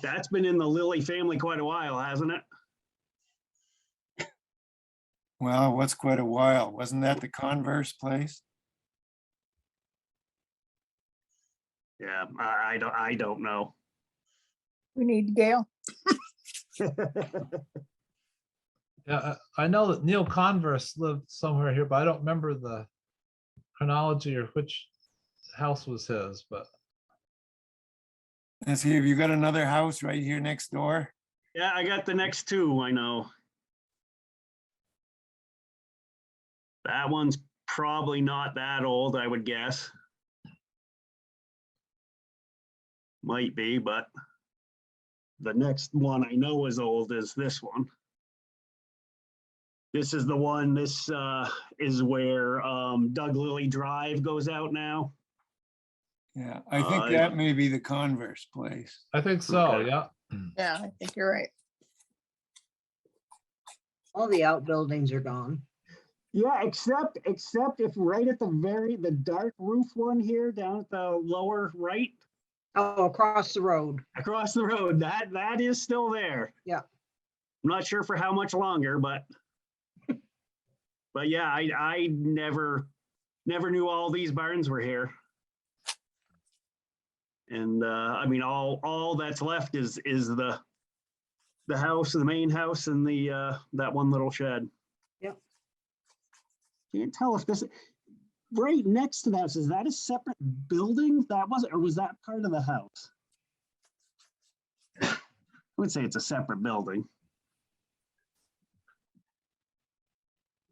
That's been in the Lilly family quite a while, hasn't it? Well, what's quite a while. Wasn't that the Converse place? Yeah, I don't know. We need Gail. Yeah, I know that Neil Converse lived somewhere here, but I don't remember the chronology or which house was his, but Let's see, have you got another house right here next door? Yeah, I got the next two, I know. That one's probably not that old, I would guess. Might be, but the next one I know is old is this one. This is the one, this is where Doug Lilly Drive goes out now. Yeah, I think that may be the Converse place. I think so, Okay. yeah. Yeah, I think you're right. All the outbuildings are gone. Yeah, except if right at the dark roof one here down at the lower right, Oh, across the road. across the road, that is still there. Yeah. I'm not sure for how much longer, but yeah, I never knew all these barns were here. And I mean, all that's left is the house, the main house, and the that one little shed. Yep. Can't tell if this right next to that, is that a separate building? That wasn't, or was that part of the house? I would say it's a separate building.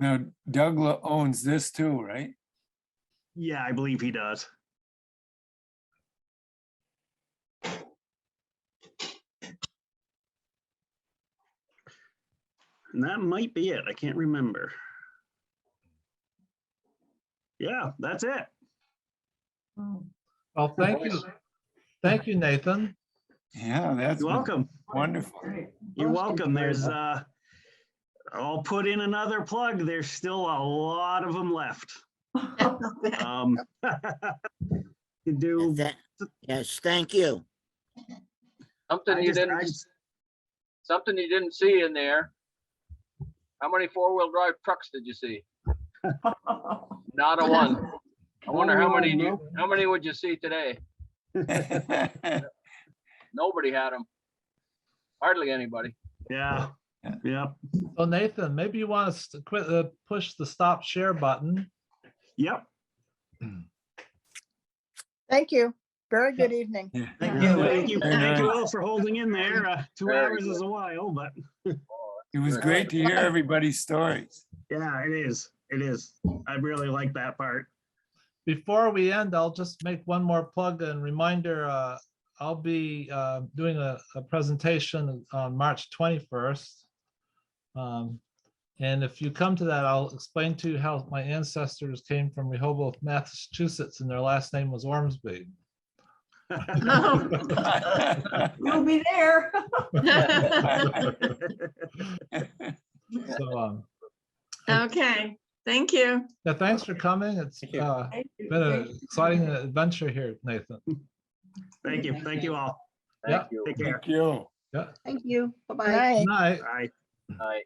Now, Doug owns this too, right? Yeah, I believe he does. And that might be it. I can't remember. Yeah, that's it. Well, thank you. Thank you, Nathan. Yeah, that's You're welcome. wonderful. You're welcome. There's I'll put in another plug. There's still a lot of them left. You do. Yes, thank you. Something you didn't see in there. How many four-wheel drive trucks did you see? Not a one. I wonder how many would you see today? Nobody had them. Hardly anybody. Yeah. Yeah. So Nathan, maybe you want us to quit, push the stop share button. Yep. Thank you. Very good evening. Thank you all for holding in there. 2 hours is a while, but It was great to hear everybody's stories. yeah, it is. It is. I really like that part. Before we end, I'll just make one more plug and reminder. I'll be doing a presentation on March 21st. And if you come to that, I'll explain to you how my ancestors came from Rehoboth, Massachusetts, and their last name was Ormsby. We'll be there. So, Okay, thank you. yeah, thanks for coming. It's been an exciting adventure here, Nathan. Thank you. Thank you all. Yeah. Take care. Thank you. Yeah. Thank you. Bye-bye. Bye. Night. Bye. All right.